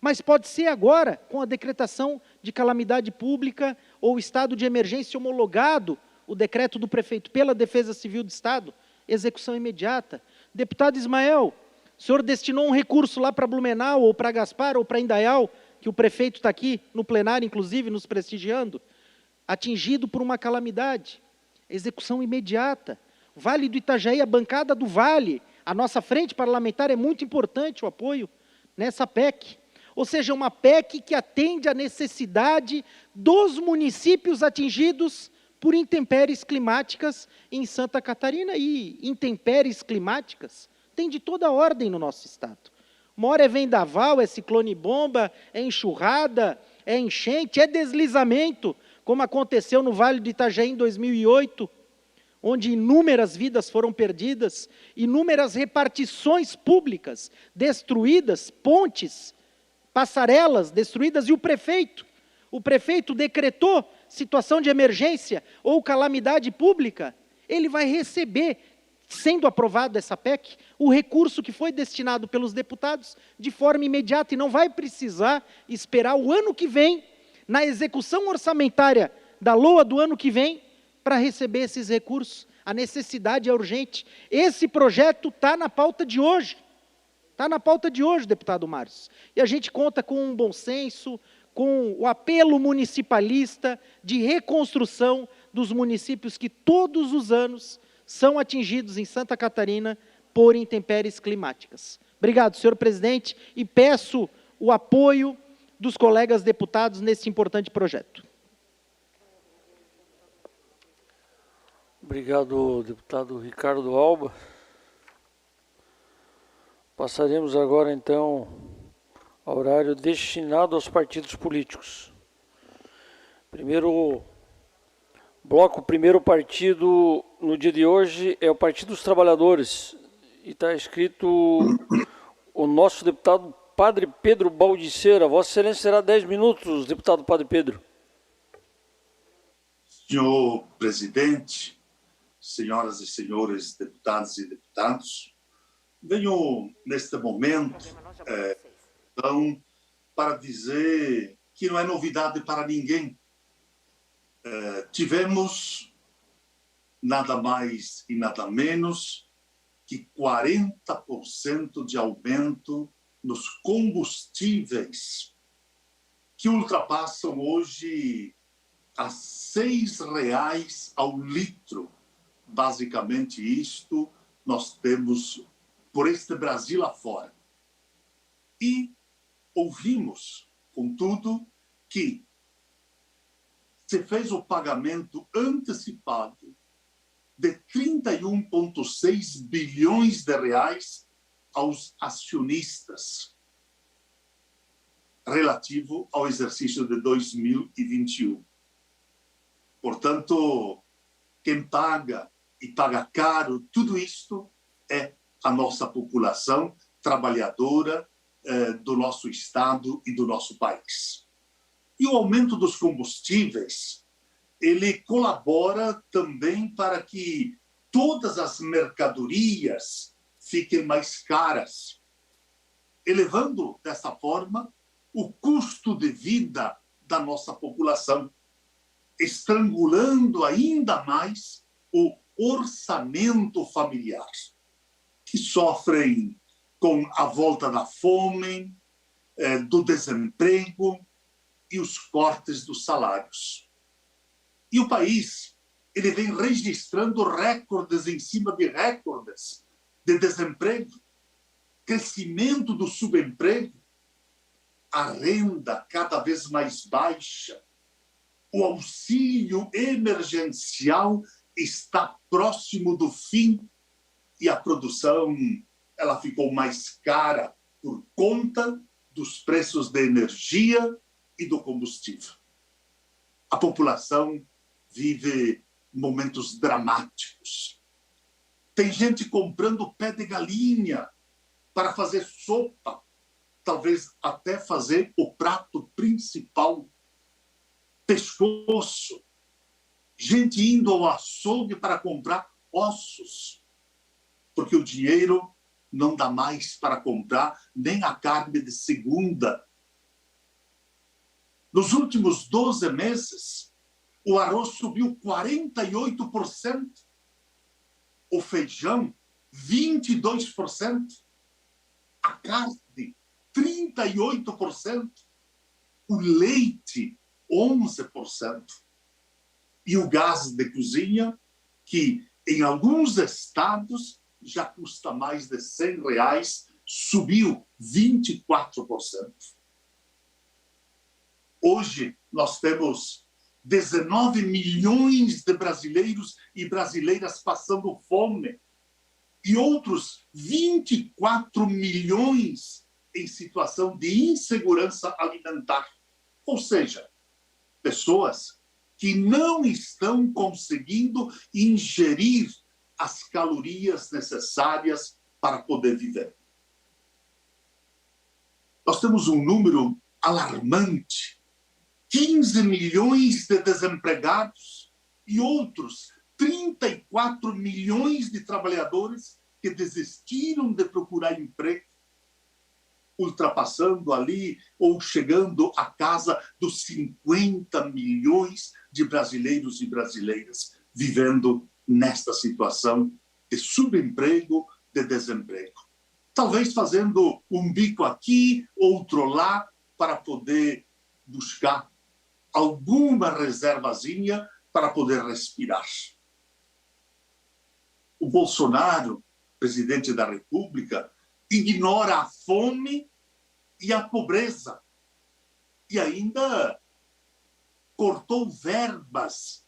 Speaker 7: Mas pode ser agora, com a decretação de calamidade pública ou estado de emergência homologado, o decreto do prefeito pela Defesa Civil do Estado, execução imediata. Deputado Ismael, o senhor destinou um recurso lá para Blumenau, ou para Gaspar, ou para Indaial, que o prefeito está aqui no plenário, inclusive, nos prestigiando, atingido por uma calamidade. Execução imediata. Vale do Itajaí, a bancada do Vale, a nossa frente parlamentar é muito importante o apoio nessa PEC. Ou seja, uma PEC que atende à necessidade dos municípios atingidos por intempéries climáticas em Santa Catarina. E intempéries climáticas tem de toda ordem no nosso estado. Uma hora é vendaval, é ciclone-bomba, é enxurrada, é enchente, é deslizamento, como aconteceu no Vale do Itajaí em 2008, onde inúmeras vidas foram perdidas, inúmeras repartições públicas destruídas, pontes, passarelas destruídas, e o prefeito decretou situação de emergência ou calamidade pública, ele vai receber, sendo aprovado essa PEC, o recurso que foi destinado pelos deputados de forma imediata e não vai precisar esperar o ano que vem, na execução orçamentária da LOA do ano que vem, para receber esses recursos. A necessidade é urgente. Esse projeto está na pauta de hoje. Está na pauta de hoje, deputado Márcio. E a gente conta com um bom senso, com o apelo municipalista de reconstrução dos municípios que todos os anos são atingidos em Santa Catarina por intempéries climáticas. Obrigado, senhor presidente, e peço o apoio dos colegas deputados nesse importante projeto.
Speaker 1: Obrigado, deputado Ricardo Alba. Passaremos agora, então, ao horário destinado aos partidos políticos. Primeiro bloco, o primeiro partido no dia de hoje é o Partido dos Trabalhadores. E está escrito o nosso deputado Padre Pedro Baldiceira. Vossa Excelência será 10 minutos, deputado Padre Pedro.
Speaker 8: Senhor presidente, senhoras e senhores deputados e deputados, venho neste momento então, para dizer que não é novidade para ninguém. Tivemos nada mais e nada menos que 40% de aumento nos combustíveis, que ultrapassam hoje a R$ 6,00 ao litro. Basicamente isto nós temos por este Brasil afora. E ouvimos, contudo, que se fez o pagamento antecipado de 31,6 bilhões de reais aos acionistas, relativo ao exercício de 2021. Portanto, quem paga e paga caro, tudo isto é a nossa população trabalhadora do nosso estado e do nosso país. E o aumento dos combustíveis, ele colabora também para que todas as mercadorias fiquem mais caras, elevando, dessa forma, o custo de vida da nossa população, estrangulando ainda mais o orçamento familiar, que sofrem com a volta da fome, do desemprego e os cortes dos salários. E o país, ele vem registrando recordes em cima de recordes de desemprego, crescimento do subemprego, a renda cada vez mais baixa, o auxílio emergencial está próximo do fim e a produção ela ficou mais cara por conta dos preços da energia e do combustível. A população vive momentos dramáticos. Tem gente comprando pé de galinha para fazer sopa, talvez até fazer o prato principal, pescoço. gente indo ao açougue para comprar ossos, porque o dinheiro não dá mais para comprar nem a carne de segunda. Nos últimos 12 meses, o arroz subiu 48%, o feijão 22%, a carne 38%, o leite 11%. E o gás de cozinha, que em alguns estados já custa mais de R$100, subiu 24%. Hoje nós temos 19 milhões de brasileiros e brasileiras passando fome e outros 24 milhões em situação de insegurança alimentar. Ou seja, pessoas que não estão conseguindo ingerir as calorias necessárias para poder viver. Nós temos um número alarmante, 15 milhões de desempregados e outros 34 milhões de trabalhadores que desistiram de procurar emprego, ultrapassando ali ou chegando à casa dos 50 milhões de brasileiros e brasileiras vivendo nesta situação de subemprego, de desemprego. Talvez fazendo um bico aqui, outro lá, para poder buscar alguma reservazinha para poder respirar. O Bolsonaro, presidente da República, ignora a fome e a pobreza e ainda cortou verbas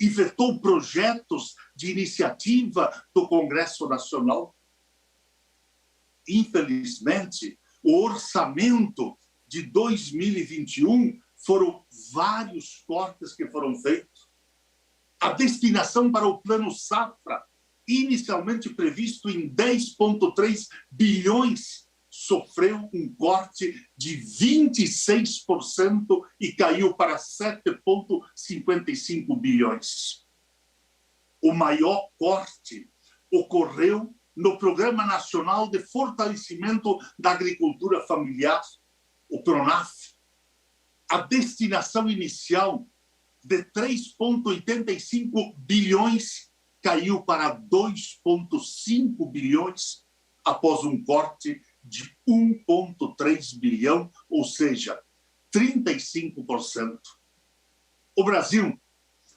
Speaker 8: e vetou projetos de iniciativa do Congresso Nacional. Infelizmente, o orçamento de 2021 foram vários cortes que foram feitos. A destinação para o Plano Safra, inicialmente previsto em 10,3 bilhões, sofreu um corte de 26% e caiu para 7,55 bilhões. O maior corte ocorreu no Programa Nacional de Fortalecimento da Agricultura Familiar, o PRONAF. A destinação inicial de 3,85 bilhões caiu para 2,5 bilhões após um corte de 1,3 bilhão, ou seja, 35%. O Brasil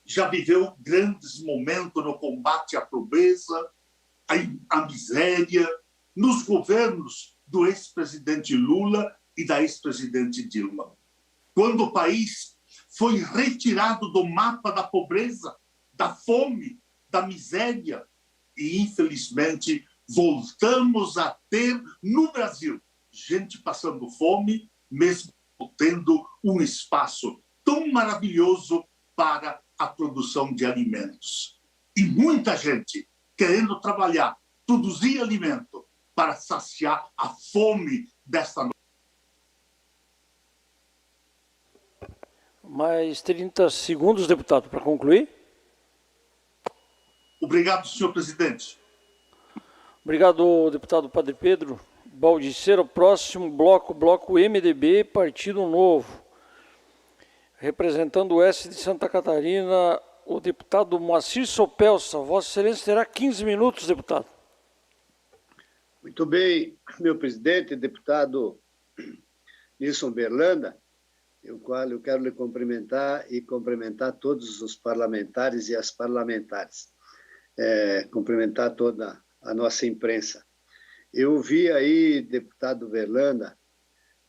Speaker 8: já viveu grandes momentos no combate à pobreza, à miséria, nos governos do ex-presidente Lula e da ex-presidente Dilma. Quando o país foi retirado do mapa da pobreza, da fome, da miséria, e, infelizmente, voltamos a ter, no Brasil, gente passando fome, mesmo tendo um espaço tão maravilhoso para a produção de alimentos. E muita gente querendo trabalhar, produzir alimento para saciar a fome desta.
Speaker 1: Mais 30 segundos, deputado, para concluir.
Speaker 8: Obrigado, senhor presidente.
Speaker 1: Obrigado, deputado Padre Pedro Baldiceira. Próximo bloco MDB, Partido Novo. Representando o S de Santa Catarina, o deputado Moacir Sopelsa. Vossa Excelência terá 15 minutos, deputado.
Speaker 9: Muito bem, meu presidente, deputado Nilson Berlanda, o qual eu quero lhe cumprimentar e cumprimentar todos os parlamentares e as parlamentares. Cumprimentar toda a nossa imprensa. Eu vi aí, deputado Berlanda,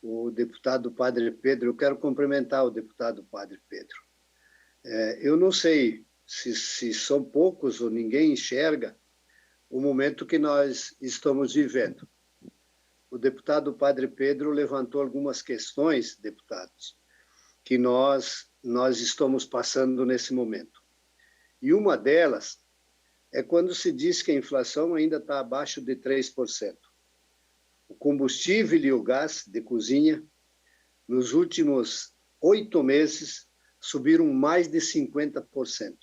Speaker 9: o deputado Padre Pedro, eu quero cumprimentar o deputado Padre Pedro. Eu não sei se são poucos ou ninguém enxerga o momento que nós estamos vivendo. O deputado Padre Pedro levantou algumas questões, deputados, que nós estamos passando nesse momento. E uma delas é quando se diz que a inflação ainda está abaixo de 3%. O combustível e o gás de cozinha, nos últimos 8 meses, subiram mais de 50%.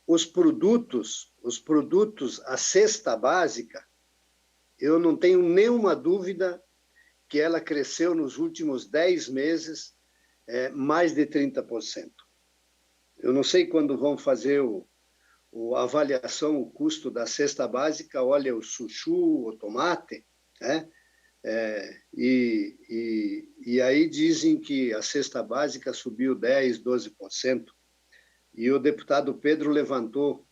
Speaker 9: os produtos, a cesta básica, eu não tenho nenhuma dúvida que ela cresceu nos últimos 10 meses mais de 30%. Eu não sei quando vão fazer a avaliação, o custo da cesta básica, olha o chuchu, o tomate, né? E aí dizem que a cesta básica subiu 10%, 12%, e o deputado Pedro levantou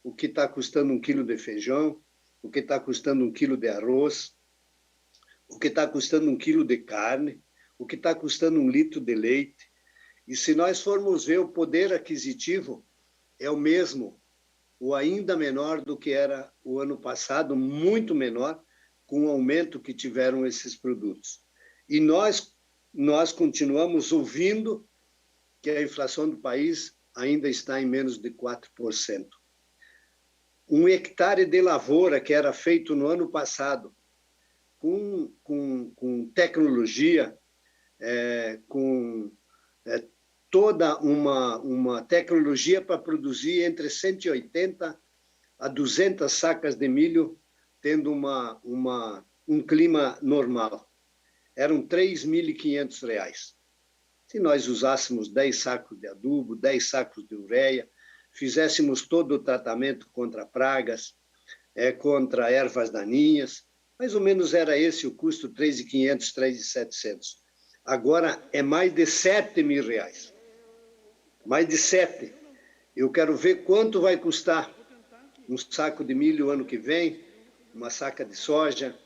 Speaker 9: o que está custando 1 quilo de feijão, o que está custando 1 quilo de arroz, o que está custando 1 quilo de carne, o que está custando 1 litro de leite. E se nós formos ver, o poder aquisitivo é o mesmo, ou ainda menor do que era o ano passado, muito menor, com o aumento que tiveram esses produtos. E nós continuamos ouvindo que a inflação do país ainda está em menos de 4%. 1 hectare de lavoura que era feito no ano passado, com tecnologia, com toda uma tecnologia para produzir entre 180 a 200 sacas de milho, tendo um clima normal. Eram R$ 3.500. Se nós usássemos 10 sacos de adubo, 10 sacos de ureia, fizéssemos todo o tratamento contra pragas, contra ervas daninhas, mais ou menos era esse o custo, R$ 3.500, R$ 3.700. Agora é mais de R$ 7.000. Mais de 7. Eu quero ver quanto vai custar um saco de milho ano que vem, uma saca de soja,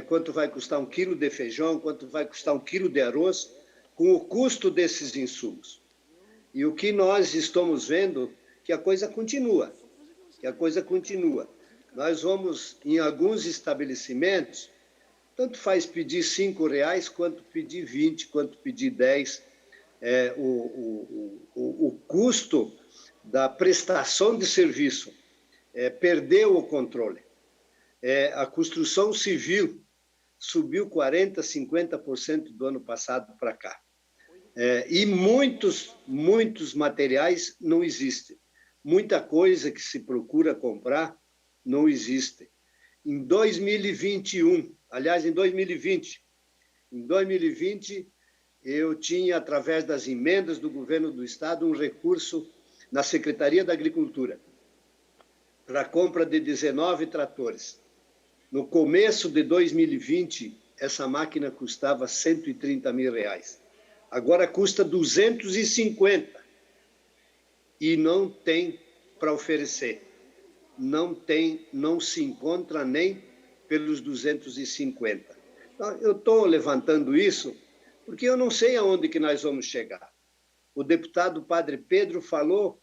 Speaker 9: quanto vai custar 1 quilo de feijão, quanto vai custar 1 quilo de arroz, com o custo desses insumos. E o que nós estamos vendo, que a coisa continua, Nós vamos, em alguns estabelecimentos, tanto faz pedir R$ 5,00, quanto pedir 20, quanto pedir 10. O custo da prestação de serviço perdeu o controle. A construção civil subiu 40%, 50% do ano passado para cá. E muitos materiais não existem. Muita coisa que se procura comprar não existe. Em 2021, aliás, em 2020, eu tinha, através das emendas do governo do Estado, um recurso na Secretaria da Agricultura para a compra de 19 tratores. No começo de 2020, essa máquina custava R$ 130.000. Agora custa 250 e não tem para oferecer. Não se encontra nem pelos 250. Então, eu estou levantando isso porque eu não sei aonde que nós vamos chegar. O deputado Padre Pedro falou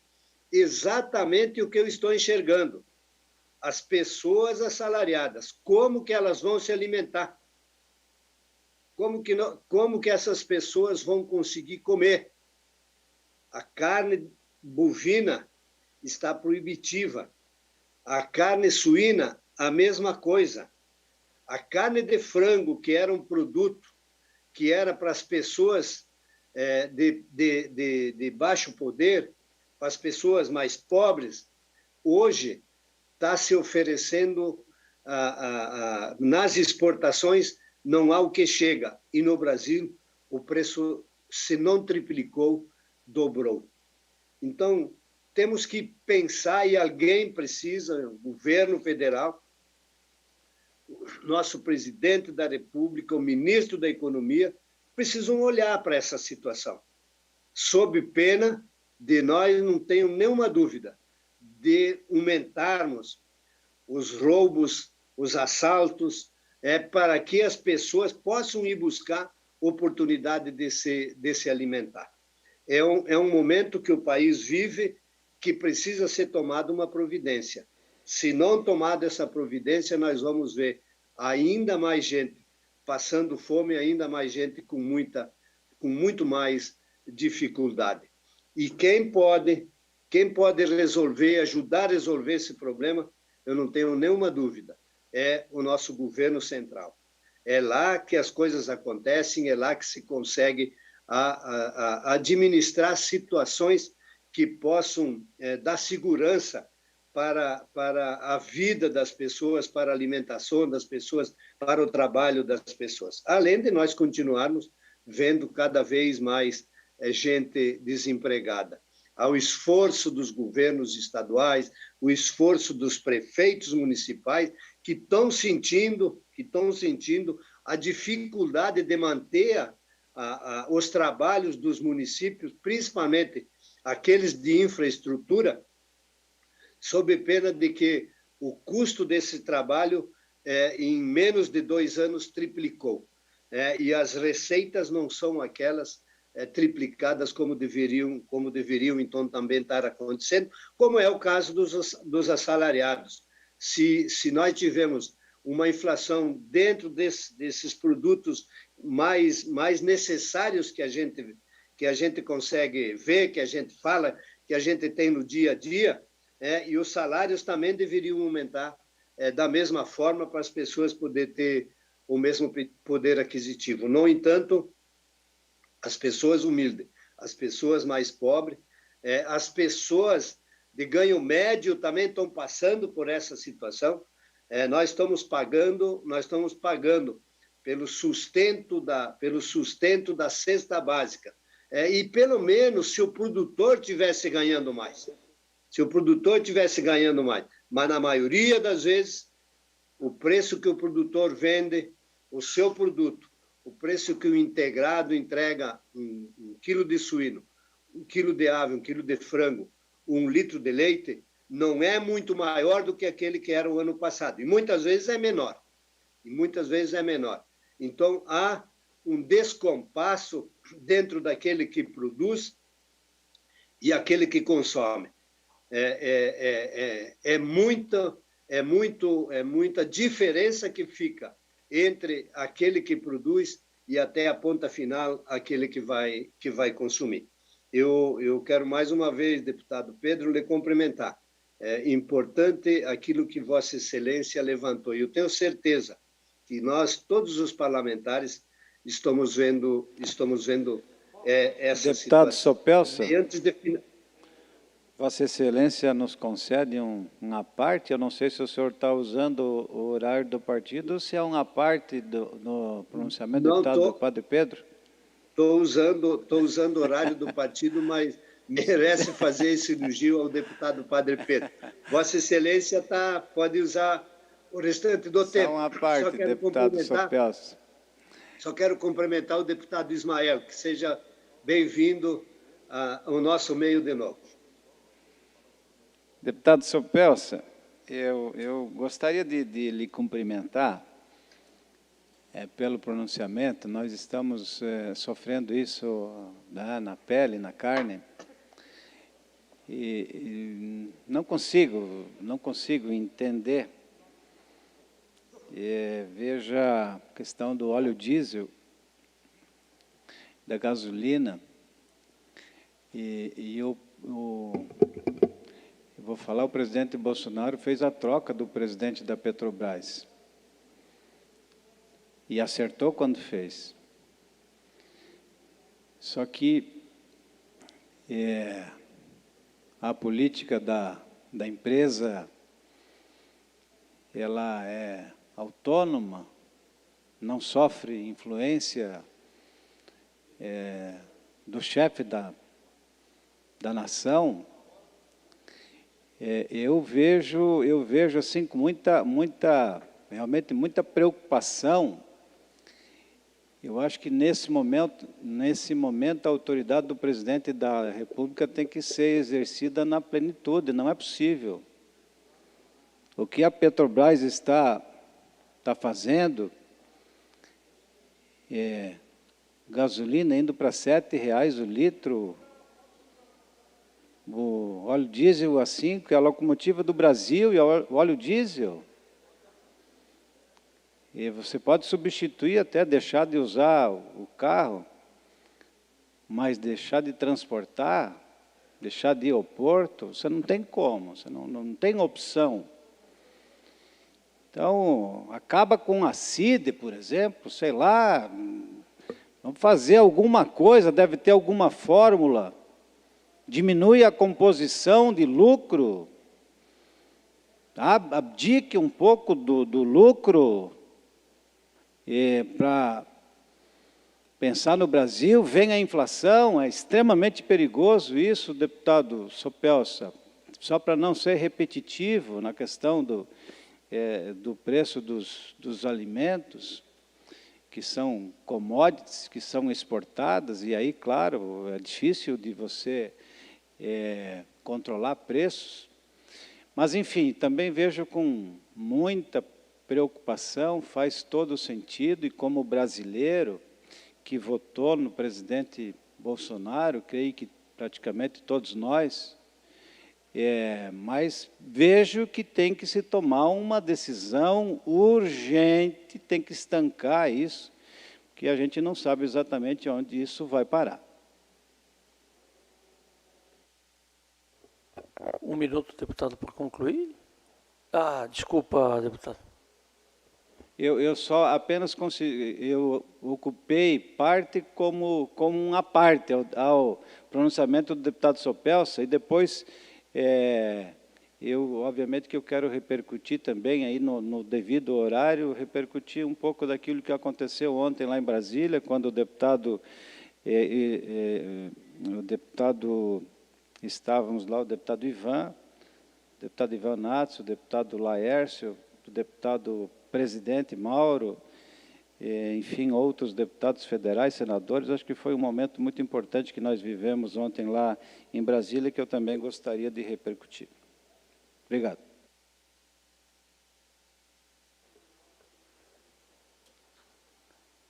Speaker 9: exatamente o que eu estou enxergando. As pessoas assalariadas, como que elas vão se alimentar? Como que essas pessoas vão conseguir comer? A carne bovina está proibitiva. A carne suína, a mesma coisa. A carne de frango, que era um produto que era para as pessoas de baixo poder, para as pessoas mais pobres, hoje está se oferecendo nas exportações, não há o que chega. E no Brasil, o preço, se não triplicou, dobrou. Então, temos que pensar, e alguém precisa, o governo federal, nosso presidente da República, o ministro da Economia, precisam olhar para essa situação, sob pena de nós, não tenho nenhuma dúvida, de aumentarmos os roubos, os assaltos, para que as pessoas possam ir buscar oportunidade de se alimentar. É um momento que o país vive que precisa ser tomada uma providência. Se não tomada essa providência, nós vamos ver ainda mais gente passando fome, ainda mais gente com muito mais dificuldade. E quem pode resolver, ajudar a resolver esse problema, eu não tenho nenhuma dúvida, é o nosso governo central. É lá que as coisas acontecem, é lá que se consegue administrar situações que possam dar segurança para a vida das pessoas, para a alimentação das pessoas, para o trabalho das pessoas. Além de nós continuarmos vendo cada vez mais gente desempregada. Ao esforço dos governos estaduais, o esforço dos prefeitos municipais, que estão sentindo a dificuldade de manter os trabalhos dos municípios, principalmente aqueles de infraestrutura, sob pena de que o custo desse trabalho, em menos de 2 anos, triplicou. E as receitas não são aquelas triplicadas como deveriam então também estar acontecendo, como é o caso dos assalariados. Se nós tivermos uma inflação dentro desses produtos mais necessários que a gente consegue ver, que a gente fala, que a gente tem no dia a dia, e os salários também deveriam aumentar da mesma forma para as pessoas poderem ter o mesmo poder aquisitivo. No entanto, as pessoas humildes, as pessoas mais pobres, as pessoas de ganho médio também estão passando por essa situação. Nós estamos pagando pelo sustento da cesta básica. E, pelo menos, se o produtor estivesse ganhando mais. Mas, na maioria das vezes, o preço que o produtor vende o seu produto, o preço que o integrado entrega um quilo de suíno, 1 quilo de ave, 1 quilo de frango, 1 litro de leite, não é muito maior do que aquele que era o ano passado. E muitas vezes é menor. Então, há um descompasso dentro daquele que produz e aquele que consome. É muita diferença que fica entre aquele que produz e até a ponta final, aquele que vai consumir. Eu quero mais uma vez, deputado Pedro, lhe cumprimentar. É importante aquilo que Vossa Excelência levantou. E eu tenho certeza que nós, todos os parlamentares, estamos vendo essa
Speaker 10: Deputado
Speaker 9: situação.
Speaker 10: Sopelsa,
Speaker 9: E antes de...
Speaker 10: Vossa Excelência nos concede uma parte, eu não sei se o senhor está usando o horário do partido ou se é uma parte no pronunciamento do deputado Padre Pedro.
Speaker 9: Estou usando o horário do partido, mas merece fazer esse elogio ao deputado Padre Pedro. Vossa Excelência pode usar o restante do tempo.
Speaker 10: Só uma parte, deputado Sopelsa.
Speaker 9: Só quero cumprimentar o deputado Ismael, que seja bem-vindo ao nosso meio de novo.
Speaker 10: Deputado Sopelsa, eu gostaria de lhe cumprimentar pelo pronunciamento. Nós estamos sofrendo isso na pele, na carne, e não consigo entender. Veja a questão do óleo diesel, da gasolina, e eu vou falar, o presidente Bolsonaro fez a troca do presidente da Petrobras. E acertou quando fez. Só que a política da empresa, ela é autônoma, não sofre influência do chefe da nação. Eu vejo assim com realmente muita preocupação. Eu acho que nesse momento a autoridade do presidente da República tem que ser exercida na plenitude. Não é possível. O que a Petrobras está fazendo, gasolina indo para R$ 7,00 o litro, o óleo diesel assim, que é a locomotiva do Brasil, e o óleo diesel. E você pode substituir até, deixar de usar o carro, mas deixar de transportar, deixar de ir ao porto, você não tem como, você não tem opção. Então, acaba com a CID, por exemplo, sei lá, vamos fazer alguma coisa, deve ter alguma fórmula diminui a composição de lucro, abdique um pouco do lucro para pensar no Brasil, vem a inflação, é extremamente perigoso isso, deputado Sopelsa, só para não ser repetitivo na questão do preço dos alimentos, que são commodities, que são exportadas, e aí, claro, é difícil de você controlar preços. Mas, enfim, também vejo com muita preocupação, faz todo o sentido, e como brasileiro que votou no presidente Bolsonaro, creio que praticamente todos nós, mas vejo que tem que se tomar uma decisão urgente, tem que estancar isso, porque a gente não sabe exatamente onde isso vai parar.
Speaker 1: 1 minuto, deputado, para concluir. Desculpa, deputado.
Speaker 10: Eu só apenas eu ocupei parte como uma parte ao pronunciamento do deputado Sopelsa, e depois obviamente que eu quero repercutir também aí no devido horário, repercutir um pouco daquilo que aconteceu ontem lá em Brasília, quando o deputado estávamos lá, o deputado Ivan Nats, o deputado Laércio, o deputado presidente Mauro, enfim, outros deputados federais, senadores. Acho que foi um momento muito importante que nós vivemos ontem lá em Brasília, que eu também gostaria de repercutir. Obrigado.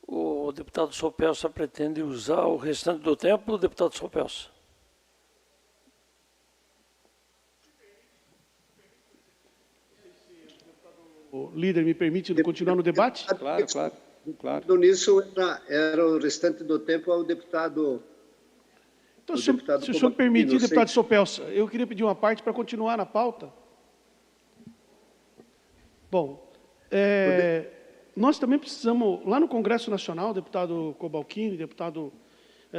Speaker 1: O deputado Sopelsa pretende usar o restante do tempo, deputado Sopelsa?
Speaker 11: O líder me permite continuar no debate?
Speaker 9: Claro. Nisso era o restante do tempo ao deputado.
Speaker 11: Então, se o senhor permitir, deputado Sopelsa, eu queria pedir uma parte para continuar na pauta. Bom, nós também precisamos, lá no Congresso Nacional, deputado Cobalcini, deputado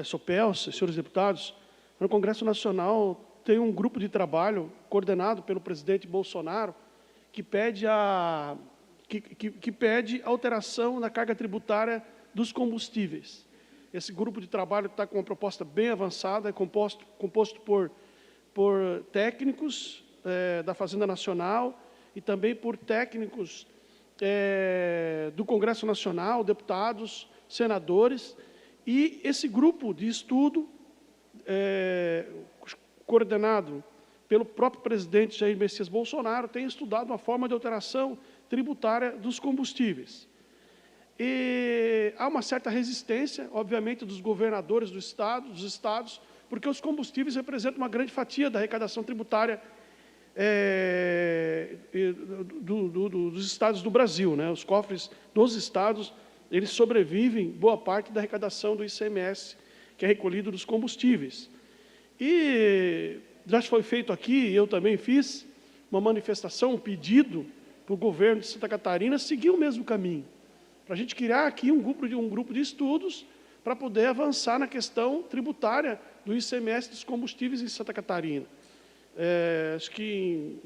Speaker 11: Sopelsa, senhores deputados, no Congresso Nacional tem um grupo de trabalho coordenado pelo presidente Bolsonaro, que pede a alteração na carga tributária dos combustíveis. Esse grupo de trabalho está com uma proposta bem avançada, é composto por técnicos da Fazenda Nacional e também por técnicos do Congresso Nacional, deputados, senadores, e esse grupo de estudo, coordenado pelo próprio presidente Jair Messias Bolsonaro, tem estudado uma forma de alteração tributária dos combustíveis. E há uma certa resistência, obviamente, dos governadores dos estados, porque os combustíveis representam uma grande fatia da arrecadação tributária dos estados do Brasil, né? Os cofres dos estados, eles sobrevivem boa parte da arrecadação do ICMS, que é recolhido dos combustíveis. E já foi feito aqui, eu também fiz, uma manifestação, um pedido para o governo de Santa Catarina seguir o mesmo caminho, para a gente criar aqui um grupo de estudos para poder avançar na questão tributária do ICMS dos combustíveis em Santa Catarina. Acho que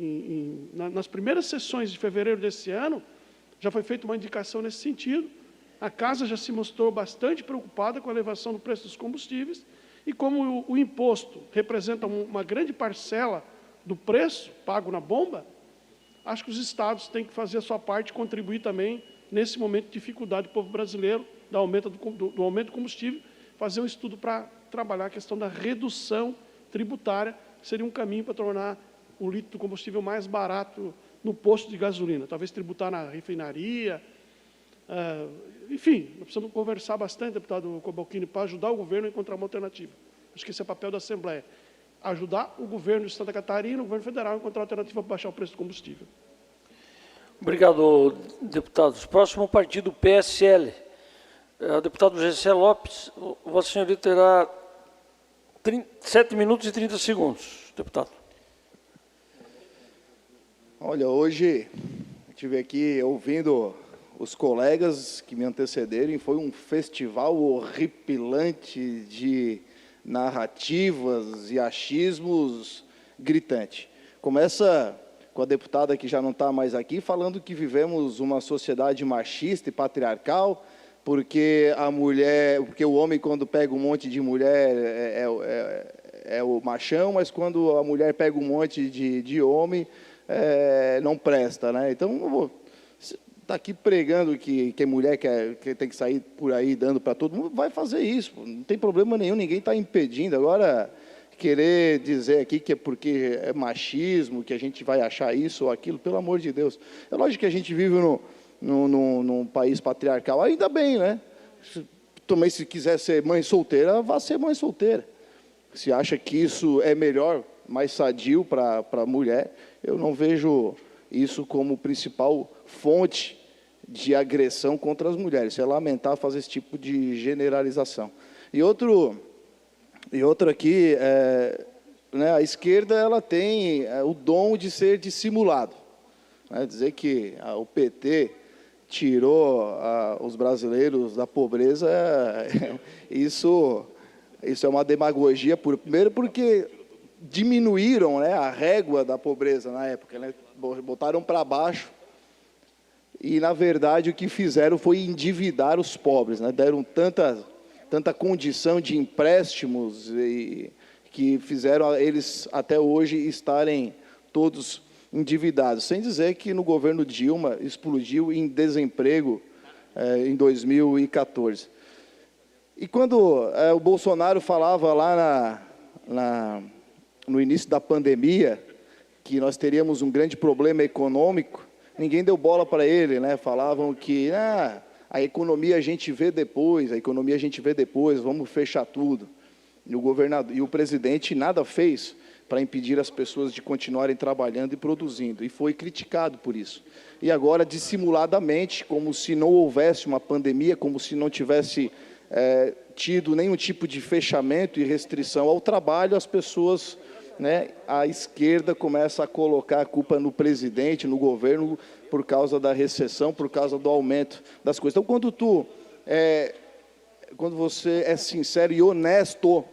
Speaker 11: nas primeiras sessões de fevereiro desse ano, já foi feita uma indicação nesse sentido. A Casa já se mostrou bastante preocupada com a elevação do preço dos combustíveis, e como o imposto representa uma grande parcela do preço pago na bomba, acho que os estados têm que fazer a sua parte e contribuir também, nesse momento de dificuldade do povo brasileiro, do aumento do combustível, fazer um estudo para trabalhar a questão da redução tributária, que seria um caminho para tornar o litro do combustível mais barato no posto de gasolina, talvez tributar na refinaria. Enfim, nós precisamos conversar bastante, deputado Cobalcini, para ajudar o governo a encontrar uma alternativa. Acho que esse é o papel da Assembleia. Ajudar o governo de Santa Catarina, o governo federal, a encontrar uma alternativa para baixar o preço do combustível.
Speaker 1: Obrigado, deputados. Próximo partido, PSL. Deputado Gessé Lopes, Vossa Senhoria terá 7 minutos e 30 segundos, deputado.
Speaker 3: Olha, hoje estive aqui ouvindo os colegas que me antecederem, foi um festival horripilante de narrativas e achismos gritante. Começa com a deputada que já não está mais aqui, falando que vivemos uma sociedade machista e patriarcal, porque o homem, quando pega um monte de mulher, é o machão, mas quando a mulher pega um monte de homem, não presta, né? Então, está aqui pregando que mulher que tem que sair por aí dando para todo mundo, vai fazer isso, não tem problema nenhum, ninguém está impedindo. Agora, querer dizer aqui que é porque é machismo, que a gente vai achar isso ou aquilo, pelo amor de Deus. É lógico que a gente vive num país patriarcal, ainda bem, né? Também, se quiser ser mãe solteira, vá ser mãe solteira. Se acha que isso é melhor, mais sadio para a mulher, eu não vejo isso como principal fonte de agressão contra as mulheres. É lamentável fazer esse tipo de generalização. E outro aqui, né, a esquerda ela tem o dom de ser dissimulado. Né, dizer que o PT tirou os brasileiros da pobreza, isso é uma demagogia, primeiro porque diminuíram, né, a régua da pobreza na época, né, botaram para baixo, e, na verdade, o que fizeram foi endividar os pobres, né, deram tanta condição de empréstimos que fizeram eles, até hoje, estarem todos endividados. Sem dizer que, no governo Dilma, explodiu em desemprego em 2014. E quando o Bolsonaro falava lá no início da pandemia que nós teríamos um grande problema econômico, ninguém deu bola para ele, né? Falavam que a economia a gente vê depois, vamos fechar tudo. E o governador e o presidente nada fez para impedir as pessoas de continuarem trabalhando e produzindo, e foi criticado por isso. E agora, dissimuladamente, como se não houvesse uma pandemia, como se não tivesse tido nenhum tipo de fechamento e restrição ao trabalho, as pessoas, né, a esquerda começa a colocar a culpa no presidente, no governo, por causa da recessão, por causa do aumento das coisas. Então, quando você é sincero e honesto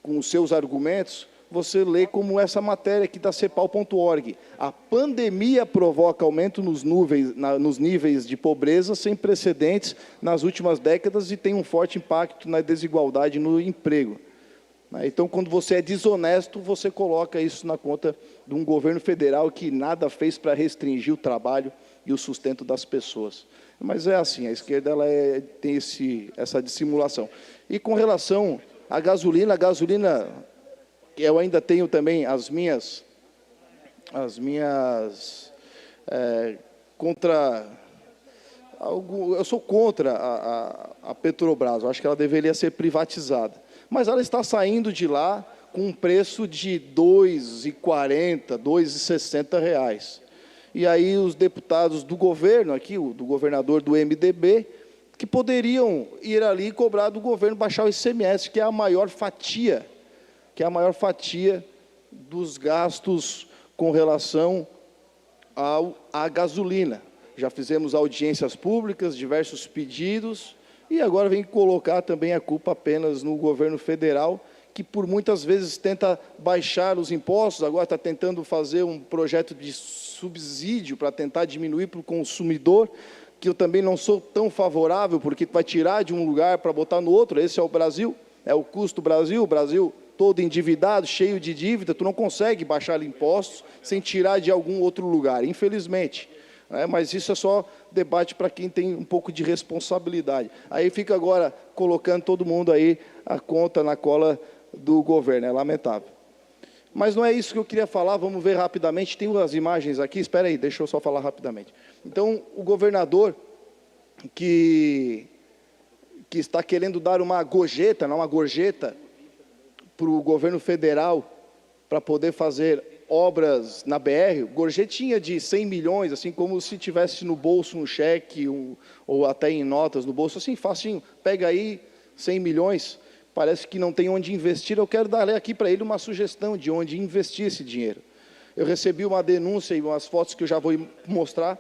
Speaker 3: com os seus argumentos, você lê como essa matéria aqui da cepal.org. A pandemia provoca aumento nos níveis de pobreza sem precedentes nas últimas décadas e tem um forte impacto na desigualdade no emprego. Então, quando você é desonesto, você coloca isso na conta de um governo federal que nada fez para restringir o trabalho e o sustento das pessoas. Mas é assim, a esquerda tem essa dissimulação. E com relação à gasolina, eu ainda tenho também as minhas eu sou contra a Petrobras, eu acho que ela deveria ser privatizada. Mas ela está saindo de lá com um preço de R$ 2,40, R$ 2,60. E aí os deputados do governo, aqui, do governador do MDB, que poderiam ir ali e cobrar do governo baixar o ICMS, que é a maior fatia dos gastos com relação à gasolina. Já fizemos audiências públicas, diversos pedidos, e agora vem colocar também a culpa apenas no governo federal, que por muitas vezes tenta baixar os impostos, agora está tentando fazer um projeto de subsídio para tentar diminuir para o consumidor, que eu também não sou tão favorável, porque vai tirar de um lugar para botar no outro. Esse é o Brasil, é o custo Brasil, o Brasil todo endividado, cheio de dívida, tu não consegue baixar impostos sem tirar de algum outro lugar, infelizmente. Mas isso é só debate para quem tem um pouco de responsabilidade. Aí fica agora colocando todo mundo aí a conta na cola do governo, é lamentável. Mas não é isso que eu queria falar, vamos ver rapidamente, tem umas imagens aqui, espera aí, deixa eu só falar rapidamente. Então, o governador que está querendo dar uma gorjeta para o governo federal para poder fazer obras na BR, gorjetinha de 100 milhões, assim como se tivesse no bolso um cheque ou até em notas no bolso, assim, facinho, pega aí 100 milhões, parece que não tem onde investir, eu quero dar aqui para ele uma sugestão de onde investir esse dinheiro. Eu recebi uma denúncia e umas fotos que eu já vou mostrar,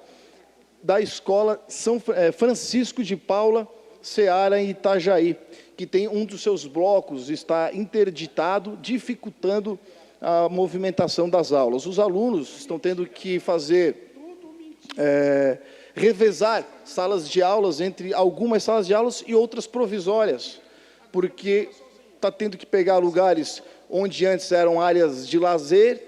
Speaker 3: da escola São Francisco de Paula, Seara em Itajaí, que tem um dos seus blocos está interditado, dificultando a movimentação das aulas. Os alunos estão tendo que fazer, revezar salas de aulas entre algumas salas de aulas e outras provisórias, porque está tendo que pegar lugares onde antes eram áreas de lazer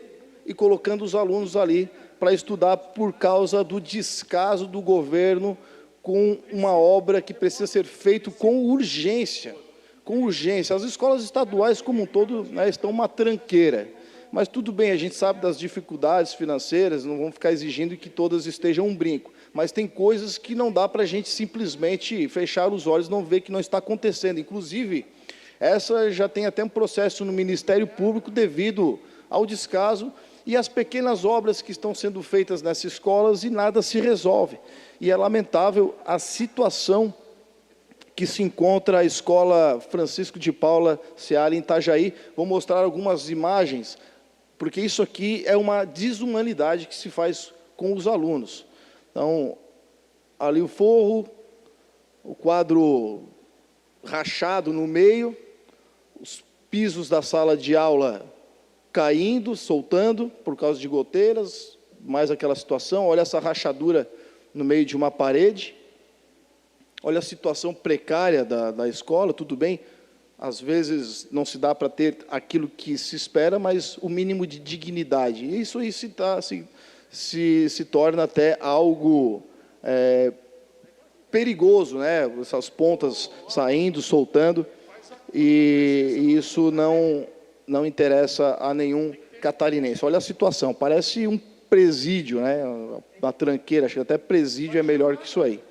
Speaker 3: e colocando os alunos ali para estudar por causa do descaso do governo com uma obra que precisa ser feita com urgência. Com urgência. As escolas estaduais, como um todo, né, estão uma tranqueira. Mas tudo bem, a gente sabe das dificuldades financeiras, não vamos ficar exigindo que todas estejam um brinco. Mas tem coisas que não dá para a gente simplesmente fechar os olhos e não ver que não está acontecendo. Inclusive, essa já tem até um processo no Ministério Público devido ao descaso e às pequenas obras que estão sendo feitas nessas escolas e nada se resolve. E é lamentável a situação que se encontra a Escola Francisco de Paula Seara em Itajaí. Vou mostrar algumas imagens, porque isso aqui é uma desumanidade que se faz com os alunos. Então, ali o forro, o quadro rachado no meio, os pisos da sala de aula caindo, soltando, por causa de goteiras, mais aquela situação. Olha essa rachadura no meio de uma parede. Olha a situação precária da escola, tudo bem, às vezes não se dá para ter aquilo que se espera, mas o mínimo de dignidade. E isso aí se torna até algo perigoso, né? Essas pontas saindo, soltando, e isso não interessa a nenhum catarinense. Olha a situação, parece um presídio, né? Uma tranqueira, acho que até presídio é melhor que isso aí.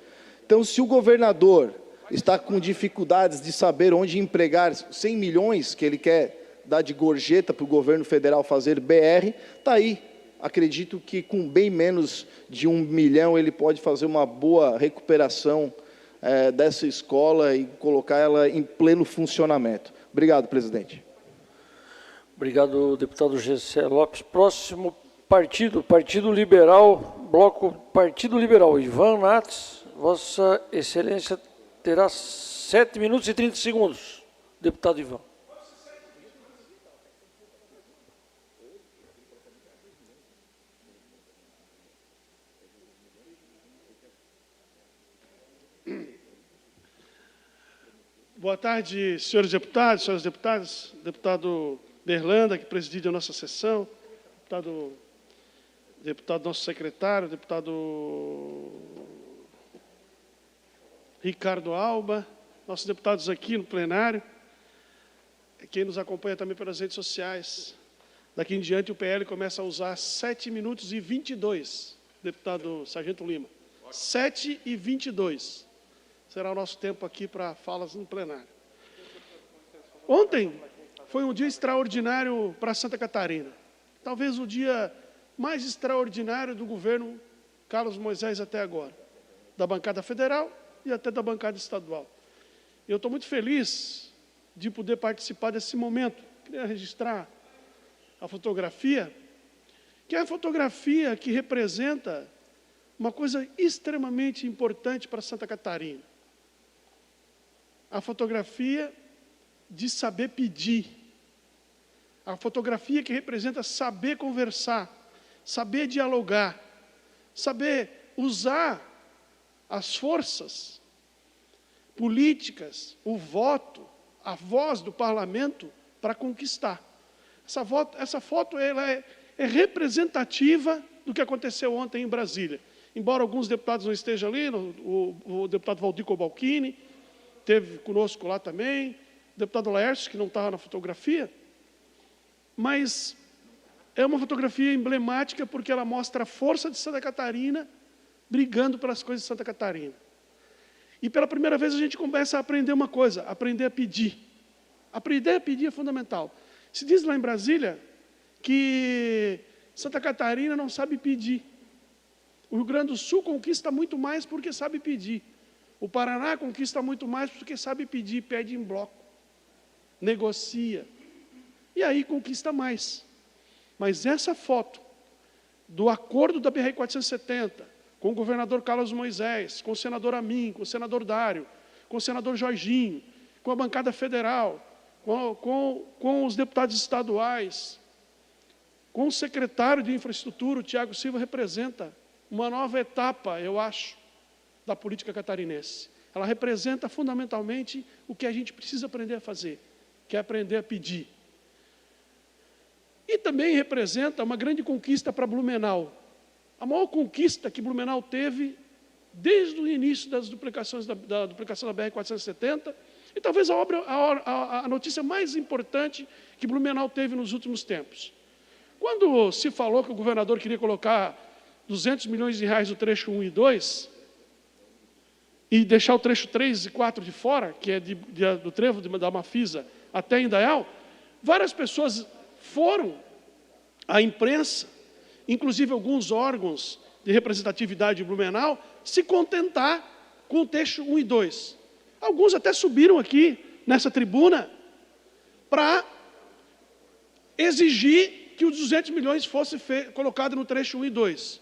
Speaker 3: Então, se o governador está com dificuldades de saber onde empregar 100 milhões que ele quer dar de gorjeta para o governo federal fazer BR, está aí. Acredito que com bem menos de 1 milhão ele pode fazer uma boa recuperação dessa escola e colocar ela em pleno funcionamento. Obrigado, presidente.
Speaker 1: Obrigado, deputado Gessé Lopes. Próximo partido, Partido Liberal, bloco Partido Liberal, Ivan Nats. Vossa Excelência terá 7 minutos e 30 segundos. Deputado Ivan.
Speaker 11: Boa tarde, senhores deputados, senhoras deputadas, deputado Berlanda, que preside a nossa sessão, deputado nosso secretário, deputado Ricardo Alba, nossos deputados aqui no plenário, quem nos acompanha também pelas redes sociais. Daqui em diante o PL começa a usar 7 minutos e 22, deputado Sargento Lima. 7 e 22 será o nosso tempo aqui para falas no plenário. Ontem foi um dia extraordinário para Santa Catarina. Talvez o dia mais extraordinário do governo Carlos Moisés até agora, da bancada federal e até da bancada estadual. Eu estou muito feliz de poder participar desse momento. Queria registrar a fotografia, que é a fotografia que representa uma coisa extremamente importante para Santa Catarina. A fotografia de saber pedir. A fotografia que representa saber conversar, saber dialogar, saber usar as forças políticas, o voto, a voz do parlamento para conquistar. Essa foto ela é representativa do que aconteceu ontem em Brasília. Embora alguns deputados não estejam ali, o deputado Valdir Cobalcini esteve conosco lá também, o deputado Laércio, que não estava na fotografia, mas é uma fotografia emblemática porque ela mostra a força de Santa Catarina brigando pelas coisas de Santa Catarina. E pela primeira vez a gente começa a aprender uma coisa, aprender a pedir. Aprender a pedir é fundamental. Se diz lá em Brasília que Santa Catarina não sabe pedir. O Rio Grande do Sul conquista muito mais porque sabe pedir. O Paraná conquista muito mais porque sabe pedir, pede em bloco, negocia. E aí conquista mais. Mas essa foto do acordo da BR-470, com o governador Carlos Moisés, com o senador Amin, com o senador Dário, com o senador Jorginho, com a bancada federal, com os deputados estaduais, com o secretário de Infraestrutura, o Tiago Silva, representa uma nova etapa, eu acho, da política catarinense. Ela representa fundamentalmente o que a gente precisa aprender a fazer, que é aprender a pedir. E também representa uma grande conquista para Blumenau. A maior conquista que Blumenau teve desde o início das duplicações da duplicação da BR-470, e talvez a notícia mais importante que Blumenau teve nos últimos tempos. Quando se falou que o governador queria colocar 200 milhões de reais no trecho 1 e 2, e deixar o trecho 3 e 4 de fora, que é do trevo da Mafisa até Indaial, várias pessoas foram à imprensa, inclusive alguns órgãos de representatividade de Blumenau, se contentar com o trecho 1 e 2. Alguns até subiram aqui, nessa tribuna, para exigir que os 200 milhões fosse colocado no trecho 1 e 2,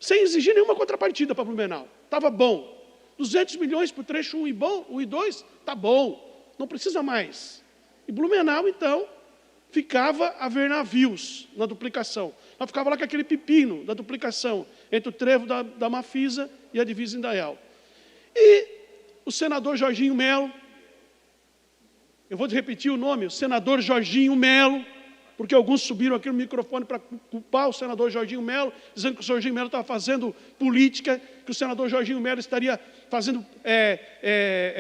Speaker 11: sem exigir nenhuma contrapartida para Blumenau. Estava bom. 200 milhões para o trecho 1 e 2, está bom, não precisa mais. E Blumenau, então, ficava a ver navios na duplicação. Nós ficava lá com aquele pepino da duplicação entre o trevo da Mafisa e a divisa Indaial. E o senador Jorginho Melo, eu vou repetir o nome, o senador Jorginho Melo, porque alguns subiram aqui no microfone para culpar o senador Jorginho Melo, dizendo que o Jorginho Melo estava fazendo política, que o senador Jorginho Melo estaria fazendo,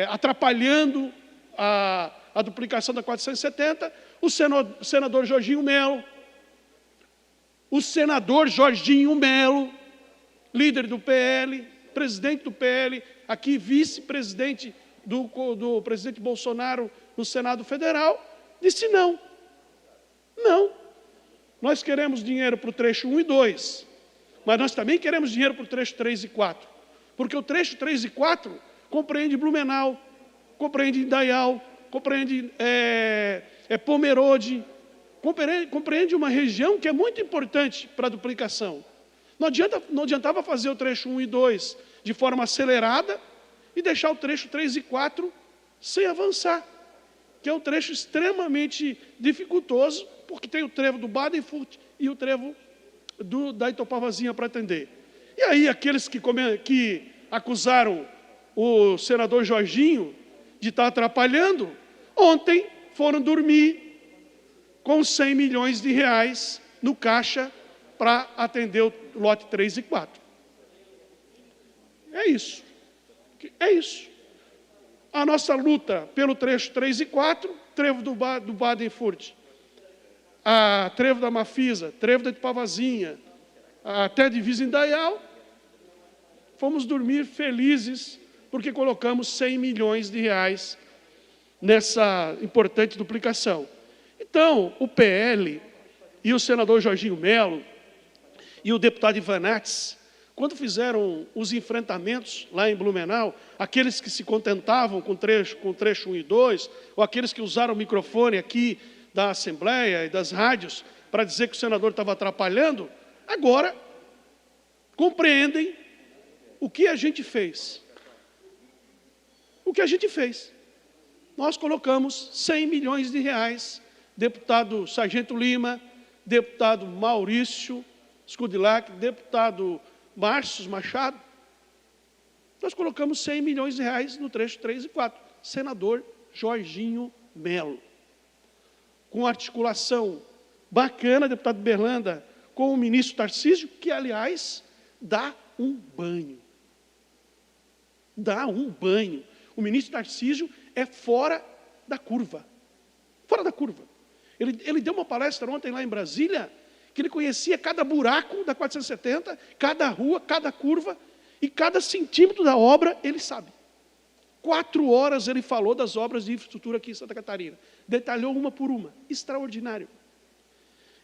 Speaker 11: atrapalhando a duplicação da 470, o senador Jorginho Melo, líder do PL, presidente do PL, aqui vice-presidente do presidente Bolsonaro no Senado Federal, disse não. Não, nós queremos dinheiro para o trecho 1 e 2, mas nós também queremos dinheiro para o trecho 3 e 4, porque o trecho 3 e 4 compreende Blumenau, compreende Indaial, compreende Pomerode, compreende uma região que é muito importante para a duplicação. Não adiantava fazer o trecho 1 e 2 de forma acelerada e deixar o trecho 3 e 4 sem avançar, que é um trecho extremamente dificultoso, porque tem o trevo do Badenfurt e o trevo da Itopavazinha para atender. E aí, aqueles que acusaram o senador Jorginho de estar atrapalhando, ontem foram dormir com 100 milhões de reais no caixa para atender o lote 3 e 4. É isso. É isso. A nossa luta pelo trecho 3 e 4, trevo do Badenfurt, a trevo da Mafisa, trevo da Itopavazinha, até a divisa Indaial, fomos dormir felizes porque colocamos 100 milhões de reais nessa importante duplicação. Então, o PL e o senador Jorginho Melo e o deputado Ivanates, quando fizeram os enfrentamentos lá em Blumenau, aqueles que se contentavam com o trecho 1 e 2, ou aqueles que usaram o microfone aqui da Assembleia e das rádios para dizer que o senador estava atrapalhando, agora compreendem o que a gente fez. O que a gente fez? Nós colocamos 100 milhões de reais, deputado Sargento Lima, deputado Maurício Scudilac, deputado Márcio Machado, nós colocamos 100 milhões de reais no trecho 3 e 4. Senador Jorginho Melo. Com articulação bacana, deputado Berlanda, com o ministro Tarcísio, que, aliás, dá um banho. Dá um banho. O ministro Tarcísio é fora da curva. Fora da curva. Ele deu uma palestra ontem lá em Brasília, que ele conhecia cada buraco da 470, cada rua, cada curva, e cada centímetro da obra ele sabe. 4 horas ele falou das obras de infraestrutura aqui em Santa Catarina. Detalhou uma por uma. Extraordinário.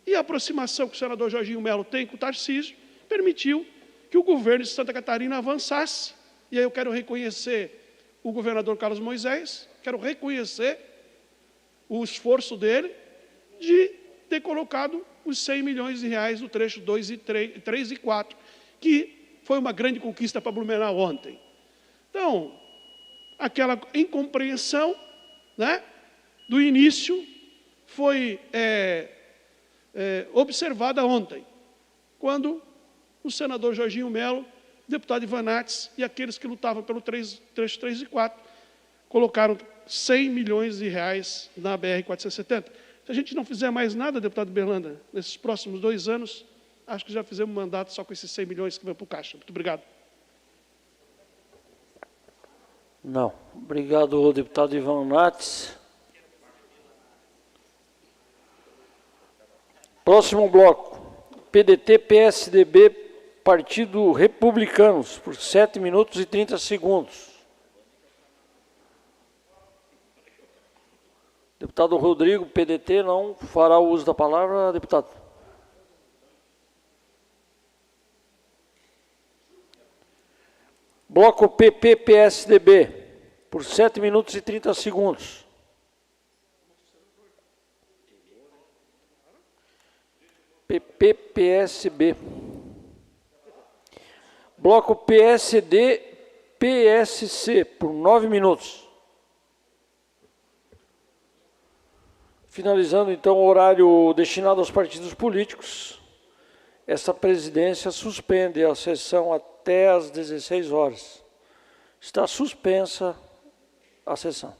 Speaker 11: E a aproximação que o senador Jorginho Melo tem com o Tarcísio permitiu que o governo de Santa Catarina avançasse. E aí eu quero reconhecer o governador Carlos Moisés, quero reconhecer o esforço dele de ter colocado os 100 milhões de reais no trecho 3 e 4, que foi uma grande conquista para Blumenau ontem. Então, aquela incompreensão, né, do início foi observada ontem, quando o senador Jorginho Melo, deputado Ivan Nats e aqueles que lutavam pelo trecho 3 e 4, colocaram 100 milhões de reais na BR-470. Se a gente não fizer mais nada, deputado Berlanda, nesses próximos 2 anos, acho que já fizemos um mandato só com esses 100 milhões que vão para o Caixa. Muito obrigado.
Speaker 1: Não. Obrigado, deputado Ivan Nats. Próximo bloco. PDT, PSDB, Partido Republicanos, por 7 minutos e 30 segundos. Deputado Rodrigo, PDT, não fará o uso da palavra, deputado. Bloco PP, PSDB, por 7 minutos e 30 segundos. PP, PSB. Bloco PSD, PSC, por 9 minutos. Finalizando, então, o horário destinado aos partidos políticos, essa presidência suspende a sessão até às 16 horas. Está suspensa a sessão.